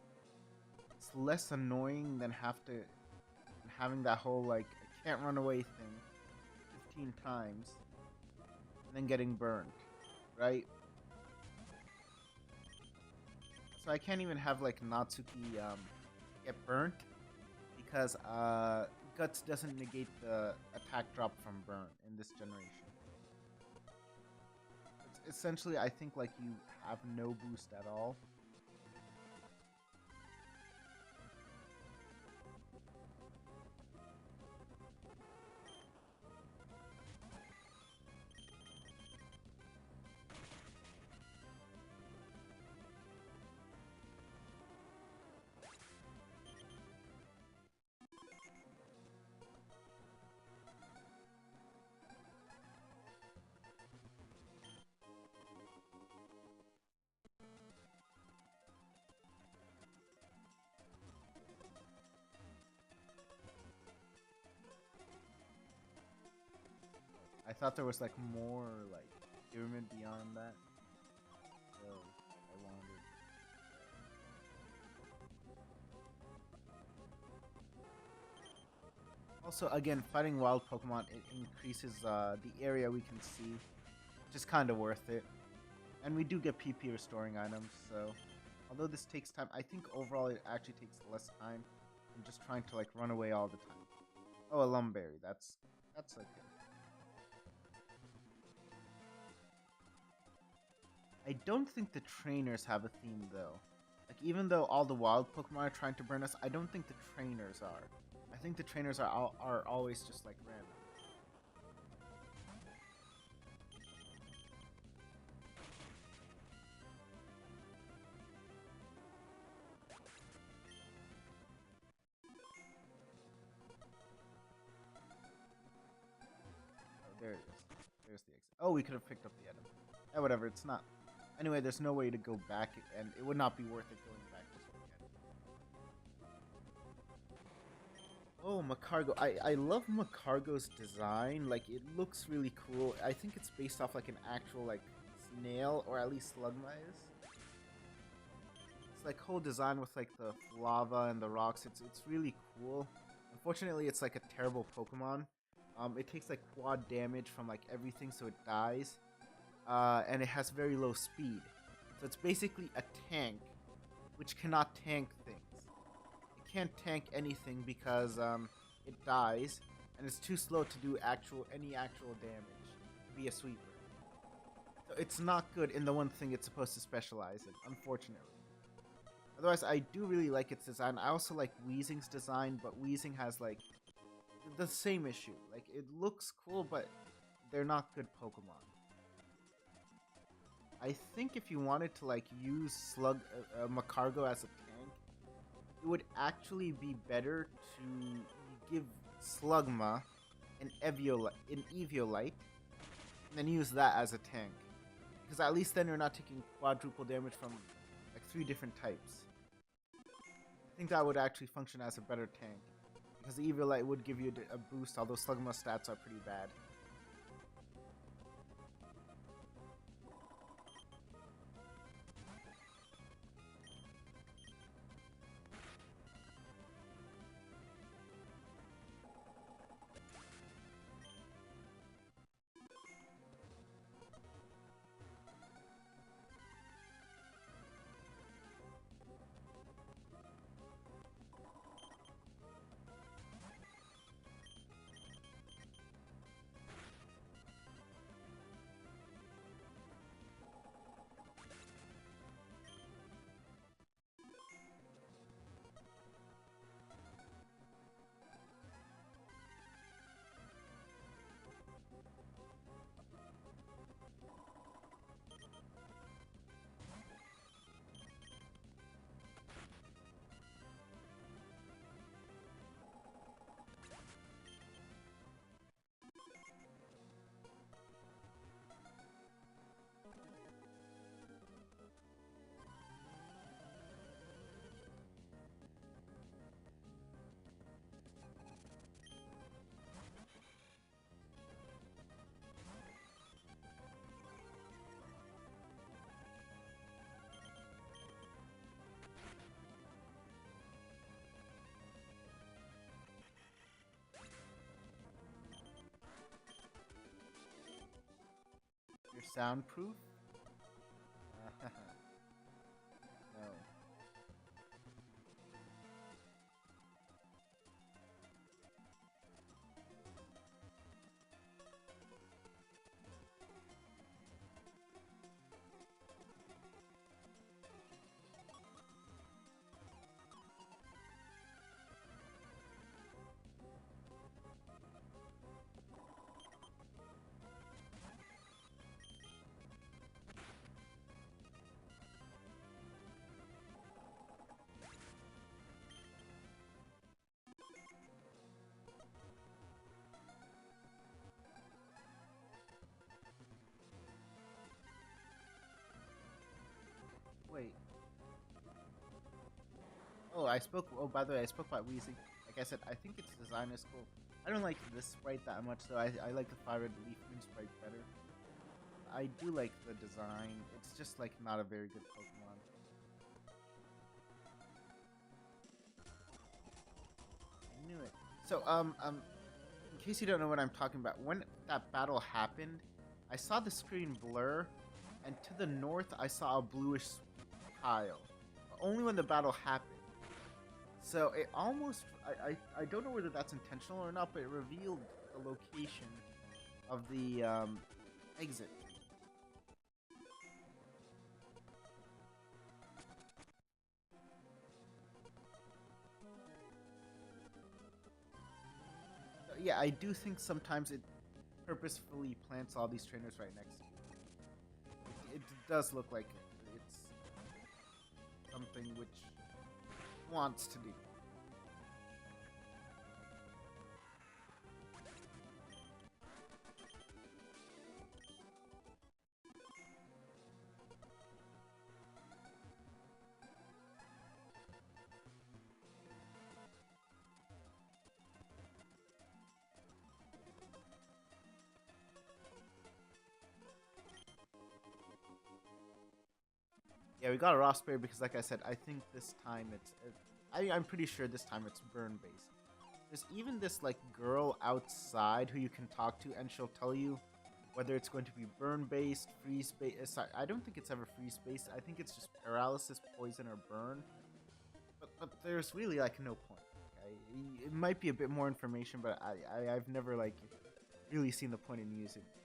it's less annoying than having that whole like I can't run away thing 15 times and then getting burned, right? So I can't even have like Natsuki get burnt because Guts doesn't negate the attack drop from burn in this generation. It's essentially, I think like you have no boost at all. I thought there was like more like pyramid beyond that. So I wandered. Also, again, fighting wild Pokemon, it increases the area we can see, which is kind of worth it. And we do get PP restoring items, so although this takes time, I think overall it actually takes less time than just trying to like run away all the time. Oh, a Lumberry, that's okay. I don't think the trainers have a theme though. Like even though all the wild Pokemon are trying to burn us, I don't think the trainers are. I think the trainers are always just like random. Oh, there it is. There's the exit. Oh, we could have picked up the item. Eh, whatever. It's not. Anyway, there's no way to go back, and it would not be worth it going back just to get it. Oh, Macargo. I love Macargo's design. Like, it looks really cool. I think it's based off, like, an actual, like, snail, or at least Slugma is. It's, like, whole design with, like, the lava and the rocks. It's really cool. Unfortunately, it's, like, a terrible Pokemon. It takes, like, quad damage from, like, everything, so it dies. And it has very low speed. So it's basically a tank, which cannot tank things. It can't tank anything because it dies, and it's too slow to do any actual damage. Be a sweeper. So it's not good in the one thing it's supposed to specialize in, unfortunately. Otherwise, I do really like its design. I also like Weezing's design, but Weezing has like the same issue. Like, it looks cool, but they're not good Pokemon. I think if you wanted to like use Macargo as a tank, it would actually be better to give Slugma an Eviolite, and then use that as a tank. Because at least then you're not taking quadruple damage from like 3 different types. I think that would actually function as a better tank. Because the Eviolite would give you a boost, although Slugma stats are pretty bad. You're soundproof? No. Wait. Oh, I spoke. Oh, by the way, I spoke about Weezing. Like I said, I think its design is cool. I don't like this sprite that much, though. I like the Fire Red Leaf Moon sprite better. I do like the design. It's just like not a very good Pokemon. I knew it. So, in case you don't know what I'm talking about, when that battle happened, I saw the screen blur, and to the north, I saw a bluish tile. Only when the battle happened. So it almost, I don't know whether that's intentional or not, but it revealed the location of the exit. So, yeah, I do think sometimes it purposefully plants all these trainers right next to you. It does look like it's something which wants to do. Yeah, we got a Ross Berry because, like I said, I think this time I'm pretty sure this time it's burn based. There's even this like girl outside who you can talk to, and she'll tell you whether it's going to be burn based, freeze based. Sorry, I don't think it's ever freeze based. I think it's just paralysis, poison, or burn. But there's really like no point. Okay? It might be a bit more information, but I've never like really seen the point in using her.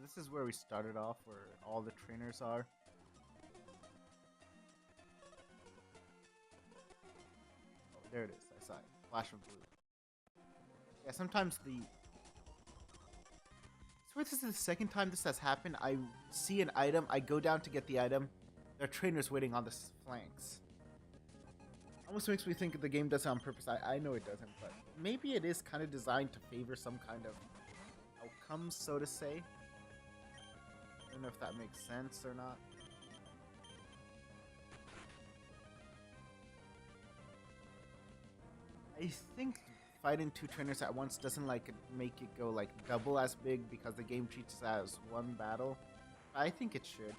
this is where we started off, where all the trainers are. Oh, there it is. I saw it. Flash of blue. Yeah, sometimes the... I swear this is the second time this has happened. I see an item, I go down to get the item. There are trainers waiting on the flanks. Almost makes me think the game does it on purpose. I know it doesn't, but maybe it is kind of designed to favor some kind of outcomes, so to say. I don't know if that makes sense or not. I think fighting two trainers at once doesn't like make it go like double as big because the game treats it as one battle. I think it should.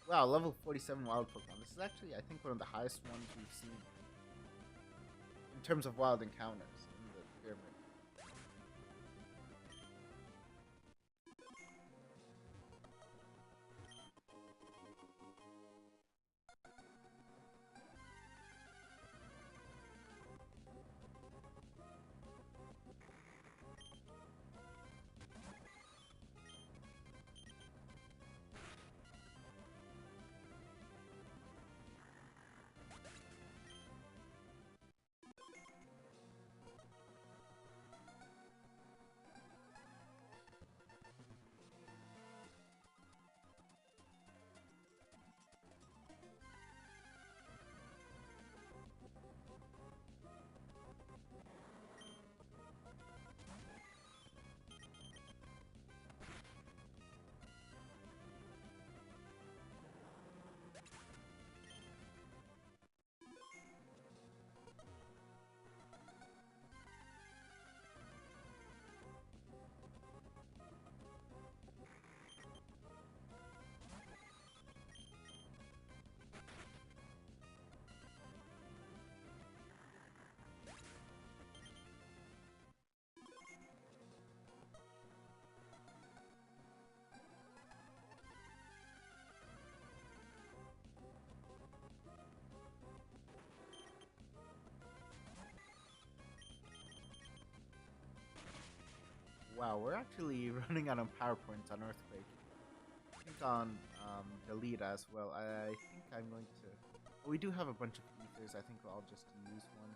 Wow, level 47 wild Pokemon. This is actually, I think, one of the highest ones we've seen in terms of wild encounters in the pyramid. Wow, we're actually running out of power points on Earthquake. I think on Delete as well. I think I'm going to... Well, we do have a bunch of ethers. I think I'll just use one.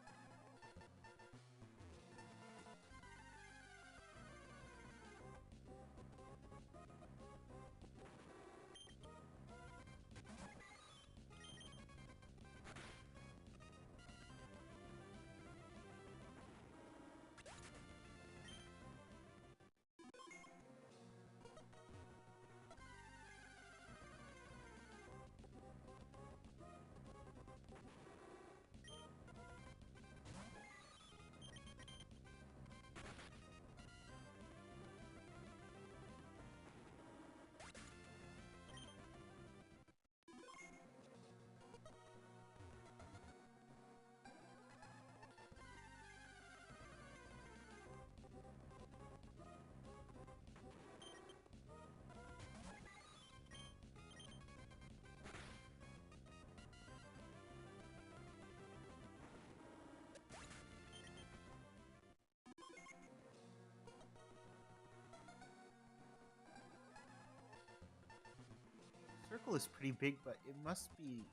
Circle is pretty big, but it must be...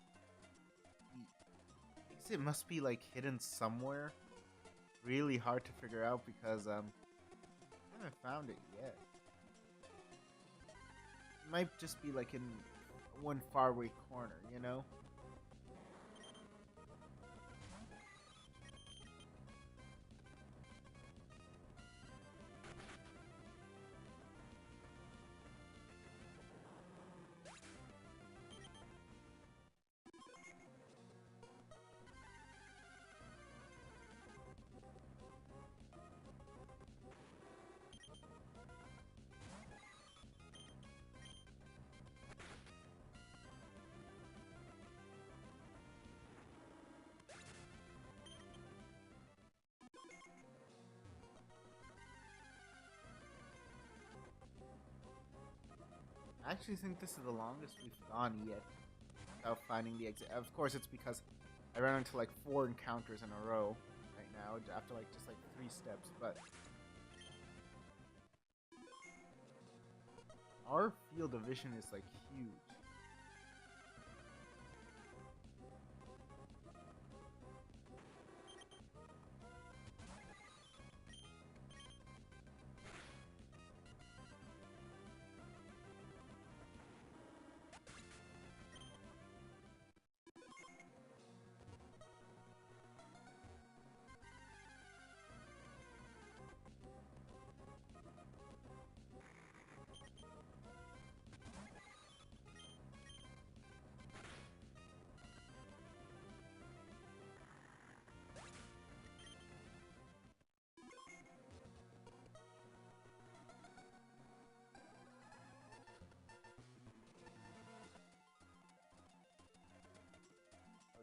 I guess it must be like hidden somewhere. Really hard to figure out because I haven't found it yet. It might just be like in one faraway corner, you know? I actually think this is the longest we've gone yet without finding the exit. Of course, it's because I ran into like 4 encounters in a row right now after like just like 3 steps. But our field of vision is like huge.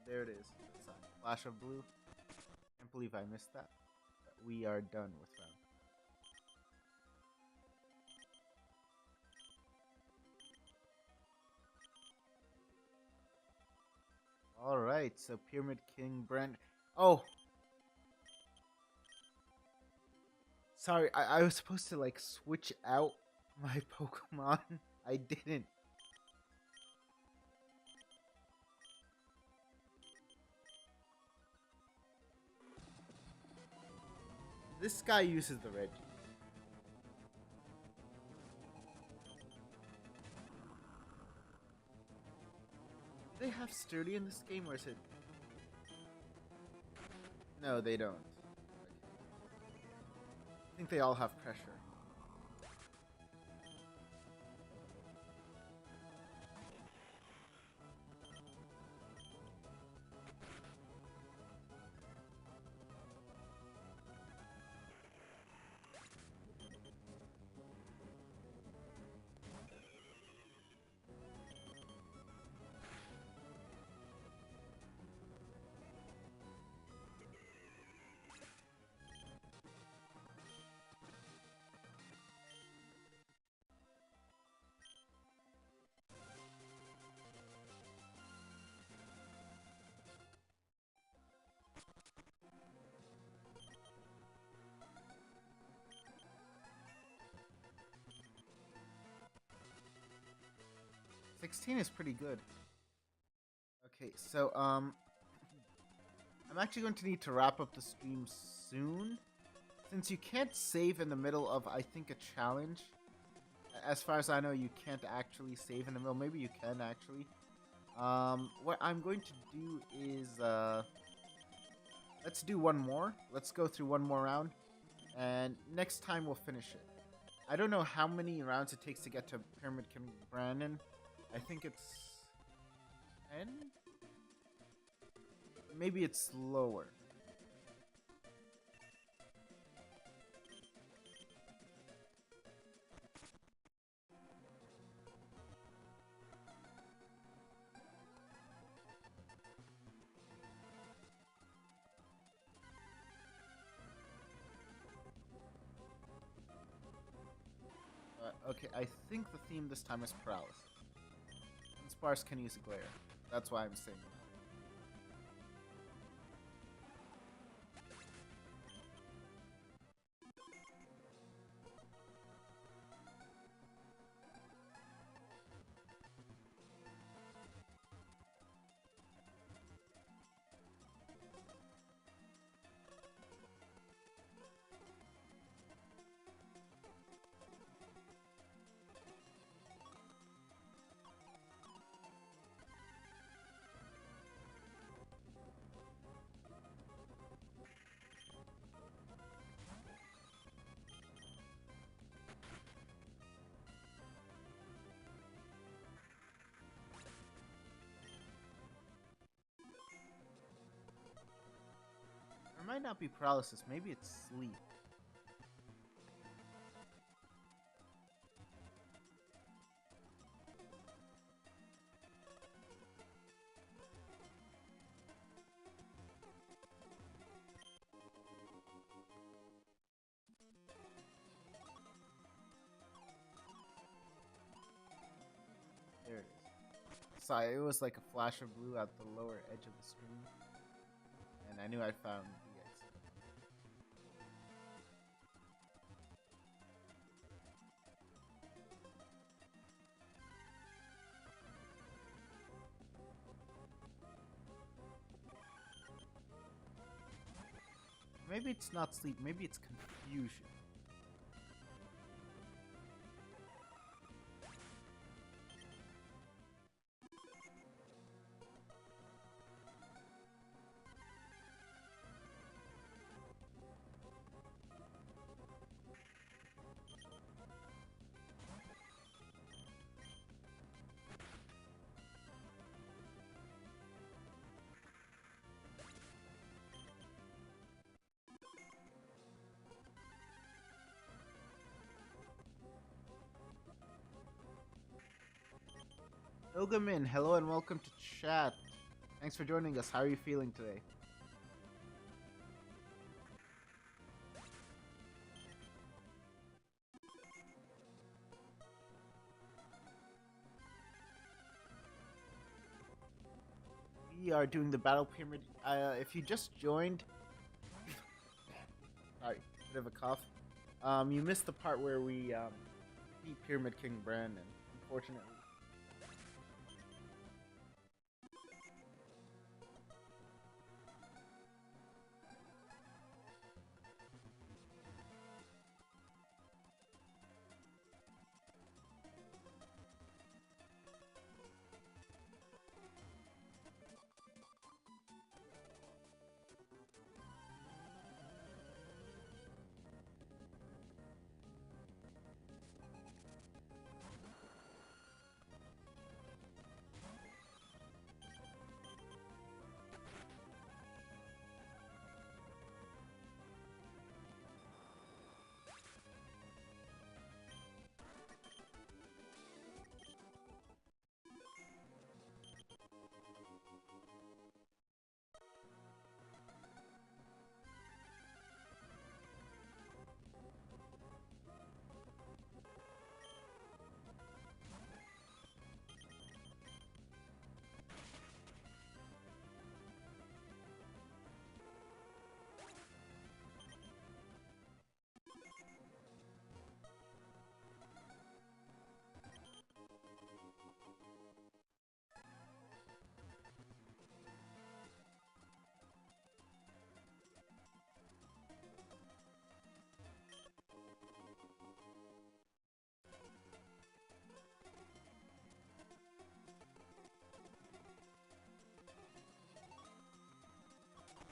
There it is. It's a flash of blue. Can't believe I missed that. But we are done with round. Alright, so Pyramid King Brand. Oh! Sorry, I was supposed to like switch out my Pokemon. I didn't. This guy uses the red. Do they have sturdy in this game, or is it? No, they don't. I think they all have pressure. $16 is pretty good. Okay, so I'm actually going to need to wrap up the stream soon, since you can't save in the middle of, I think, a challenge. As far as I know, you can't actually save in the middle. Maybe you can actually. What I'm going to do is let's do one more. Let's go through one more round, and next time we'll finish it. I don't know how many rounds it takes to get to Pyramid King Brandon. I think it's 10? Maybe it's lower. Okay, I think the theme this time is paralysis. And Sparse can use glare. That's why I'm saying that. It might not be paralysis, maybe it's sleep. saw it. It was like a flash of blue at the lower edge of the screen, and I knew I found the exit. Maybe it's not sleep. Maybe it's confusion. Dokimon, hello and welcome to chat. Thanks for joining us. How are you feeling today? We are doing the battle pyramid. If you just joined, sorry, bit of a cough. You missed the part where we beat Pyramid King Brandon, unfortunately.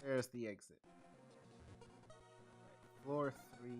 There's the exit. Right, floor 3.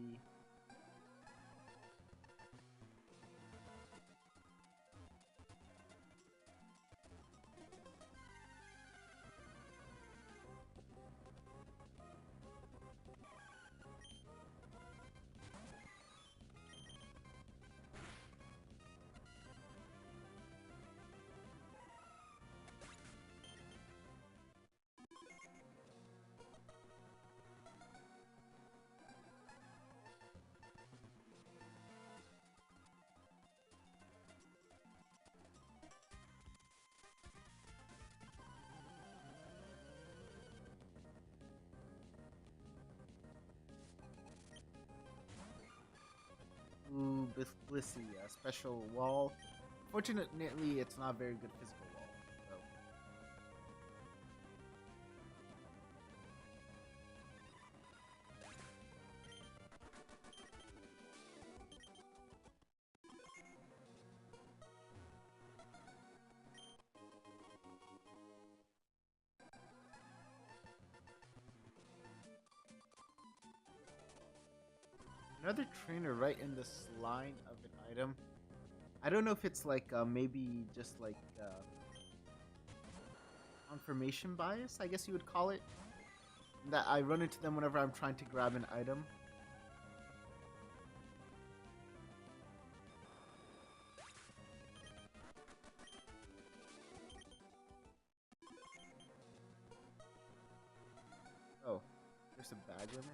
Ooh, Blissey, a special wall. Fortunately, it's not a very good physical wall. So. Another trainer right in this line of an item. I don't know if it's like maybe just like confirmation bias, I guess you would call it. That I run into them whenever I'm trying to grab an item. Oh, there's a bag limit.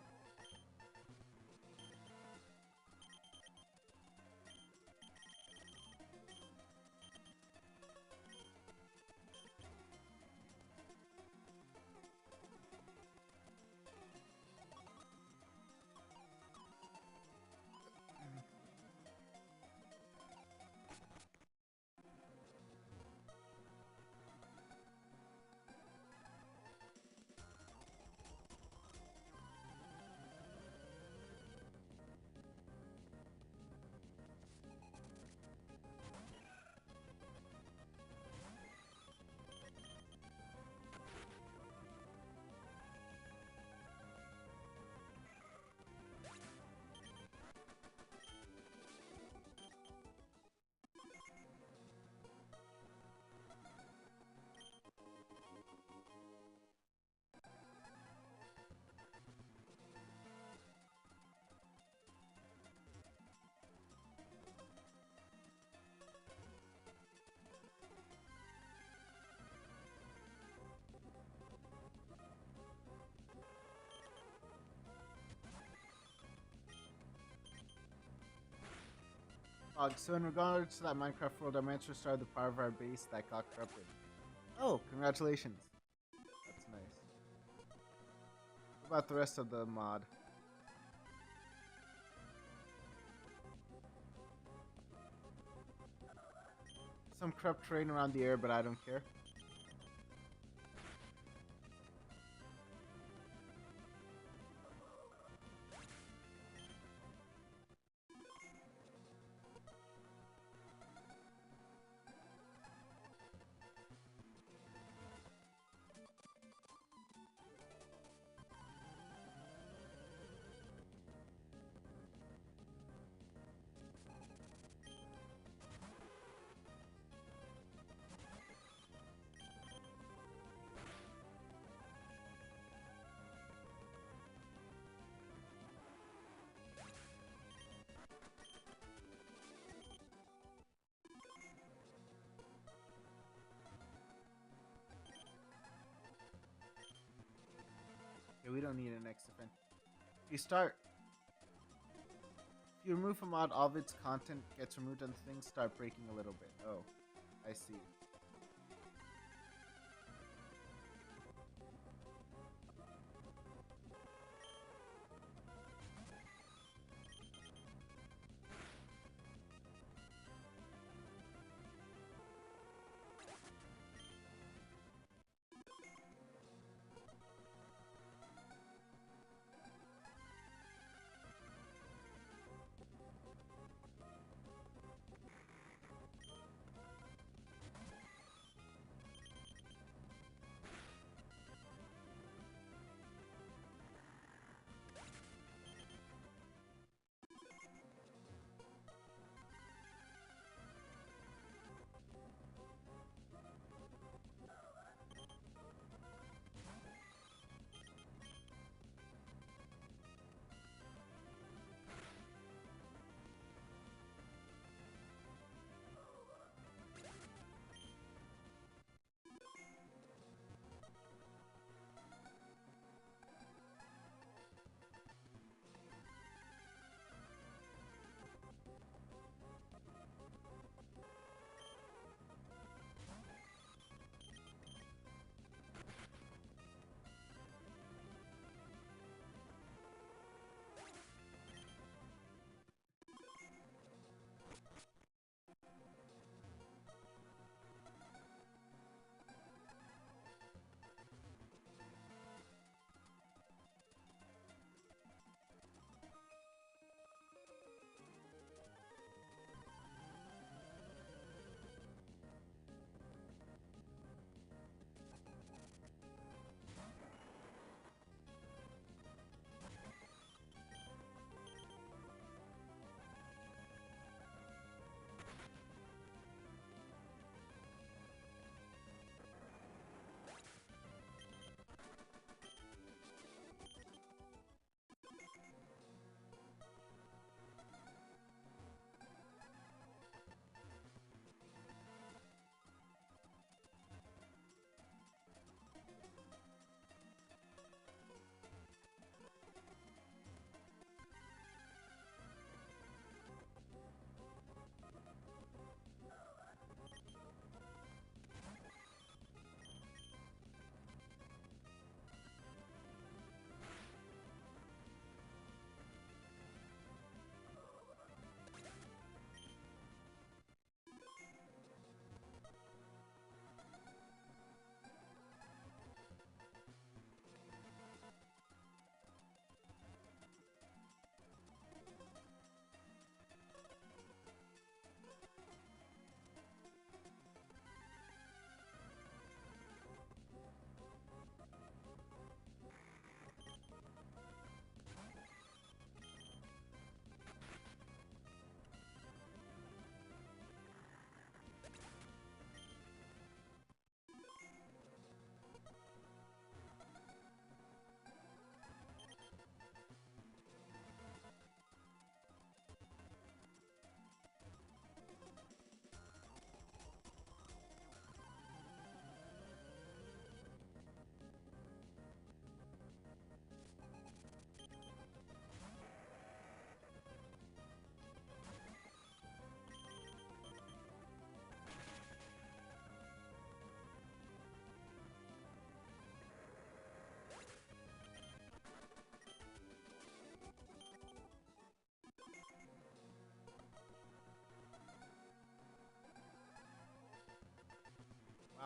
So in regards to that Minecraft world, I managed to restore the part of our base that got corrupted. Oh, congratulations. That's nice. What about the rest of the mod? Some corrupt terrain around the area, but I don't care. Okay, we don't need an next event. If you remove a mod, all of its content gets removed and things start breaking a little bit. Oh, I see.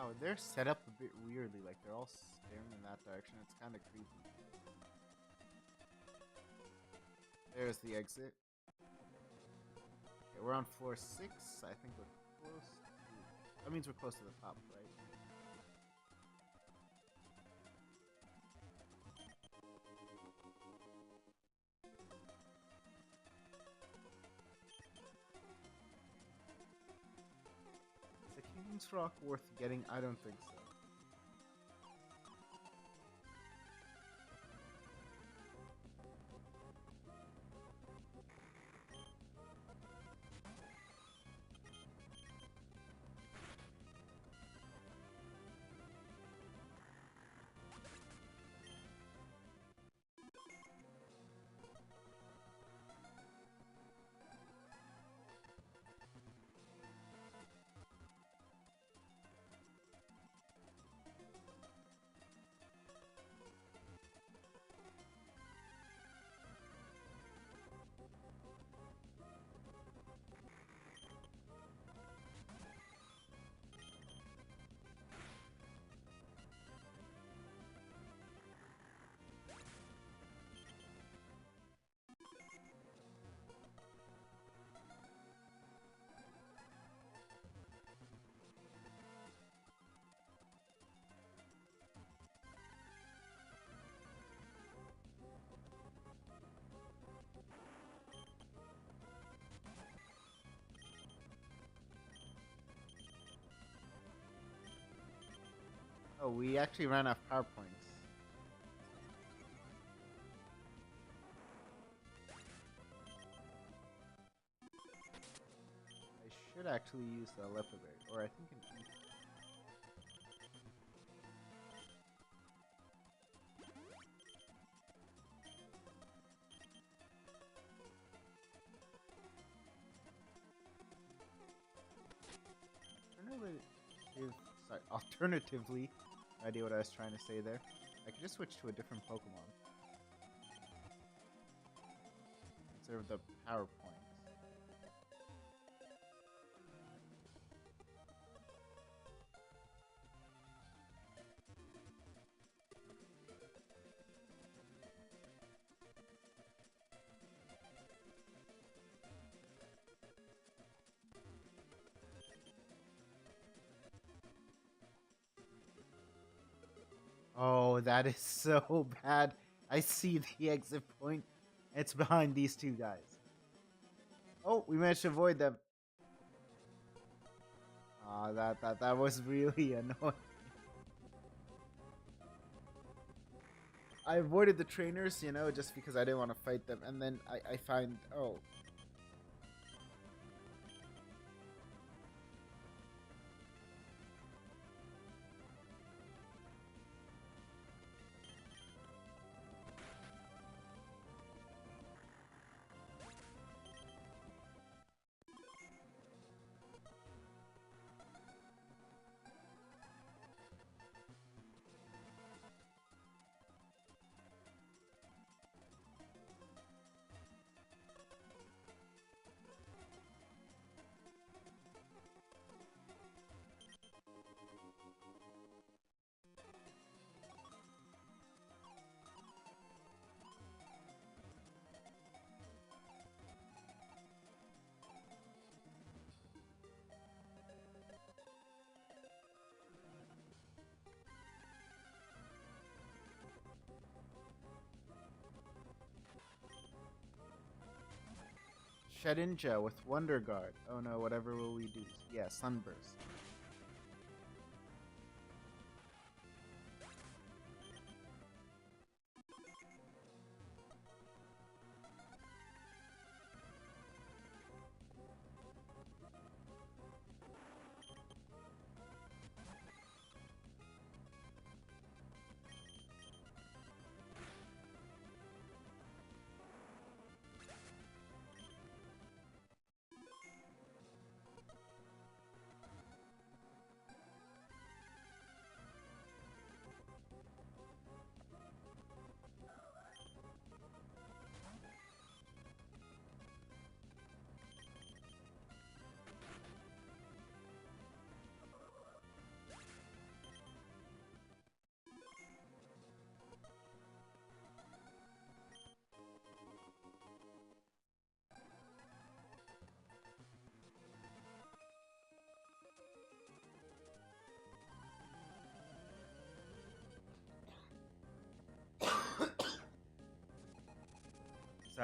Oh, they're set up a bit weirdly, like they're all staring in that direction. It's kind of creepy. There's the exit. Okay, we're on floor 6. I think we're close to... That means we're close to the top, right? Is the King's Rock worth getting? I don't think so. Oh, we actually ran off power points. I should actually use the leopard berry, or I think an E. Alternatively, no idea what I was trying to say there. I could just switch to a different Pokemon. Conserve the power points. Oh, that is so bad. I see the exit point. It's behind these two guys. Oh, we managed to avoid them. Ah, that was really annoying. I avoided the trainers, you know, just because I didn't want to fight them, and then I find, oh. Shedinja with Wonder Guard. Oh no, whatever will we do? Yeah, Sunburst.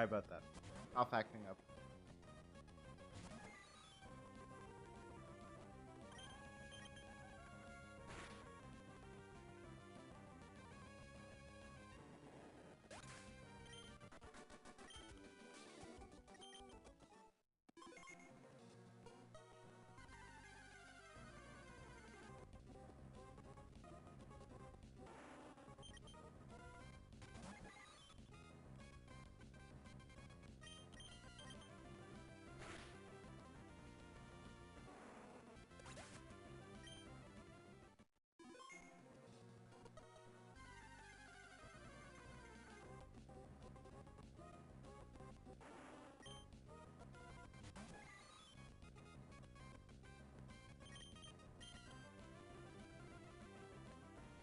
Sorry about that. Off acting up.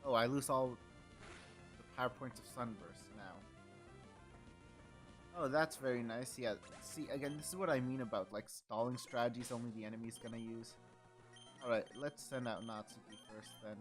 Oh, I lose all the power points of Sunburst now. Oh, that's very nice. Yeah, see, again, this is what I mean about, like, stalling strategies only the enemy's gonna use. Alright, let's send out Natsuki first, then.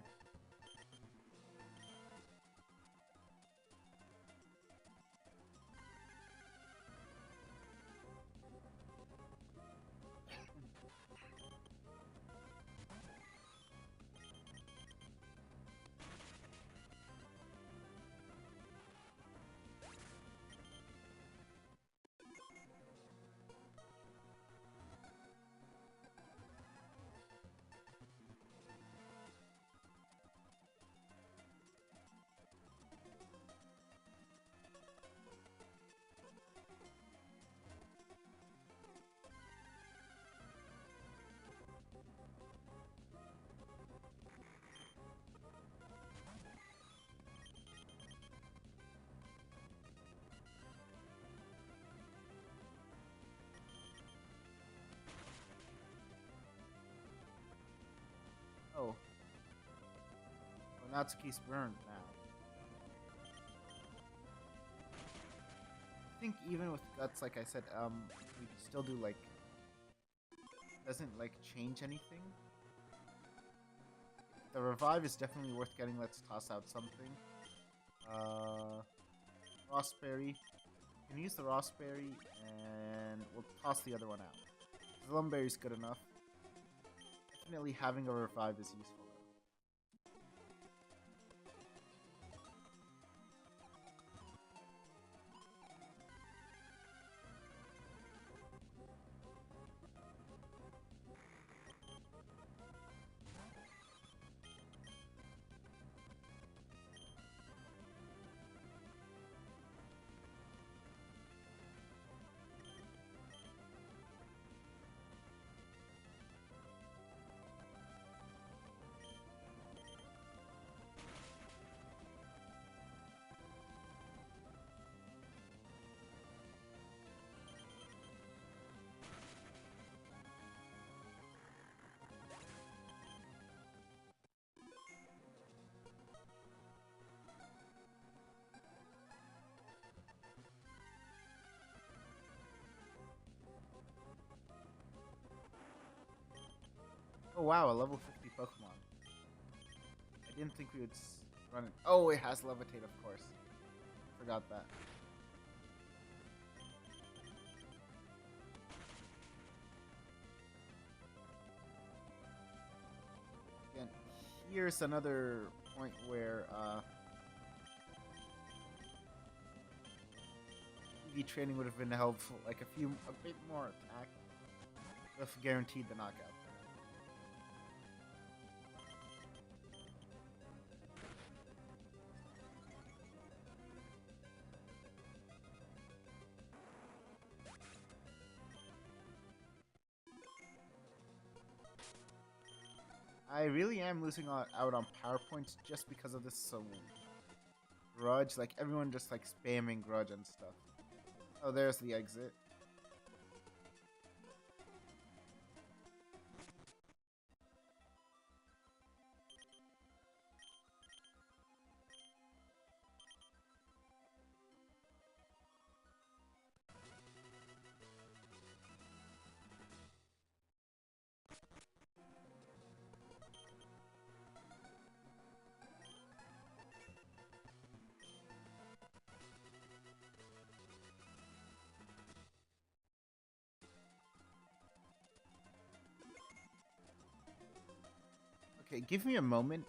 Oh. Well, Natsuki's burned now. I think even with Guts, like I said, we can still do, like... Doesn't, like, change anything. The revive is definitely worth getting. Let's toss out something. Rossberry. You can use the Rossberry, and we'll toss the other one out. The Lumberry's good enough. Definitely having a revive is useful. Oh wow, a level 50 Pokemon. I didn't think we would run it. Oh, it has Levitate, of course. Forgot that. Again, here's another point where EV training would have been helpful. Like a bit more attack, would have guaranteed the knockout. I really am losing out on power points just because of this grudge. Like everyone just like spamming grudge and stuff. Oh, there's the exit. Okay, give me a moment.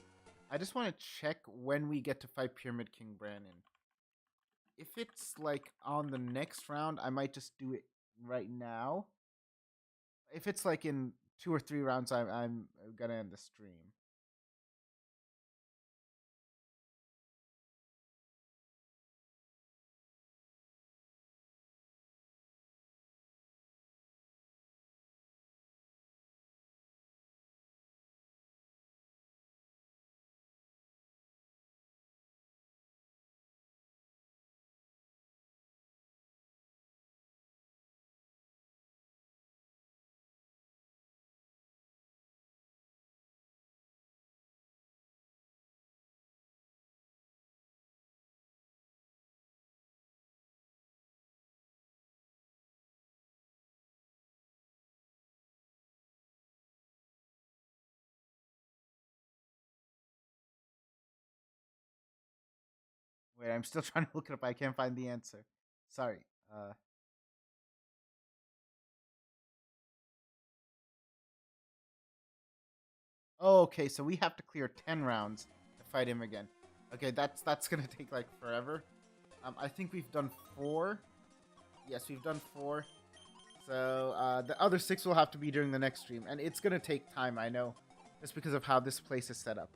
I just want to check when we get to fight Pyramid King Brandon. If it's like on the next round, I might just do it right now. If it's like in 2 or 3 rounds, I'm gonna end the stream. Wait, I'm still trying to look it up. I can't find the answer. Sorry. Oh, okay, so we have to clear 10 rounds to fight him again. Okay, that's gonna take like forever. I think we've done 4. Yes, we've done 4. So the other 6 will have to be during the next stream, and it's gonna take time. I know, just because of how this place is set up.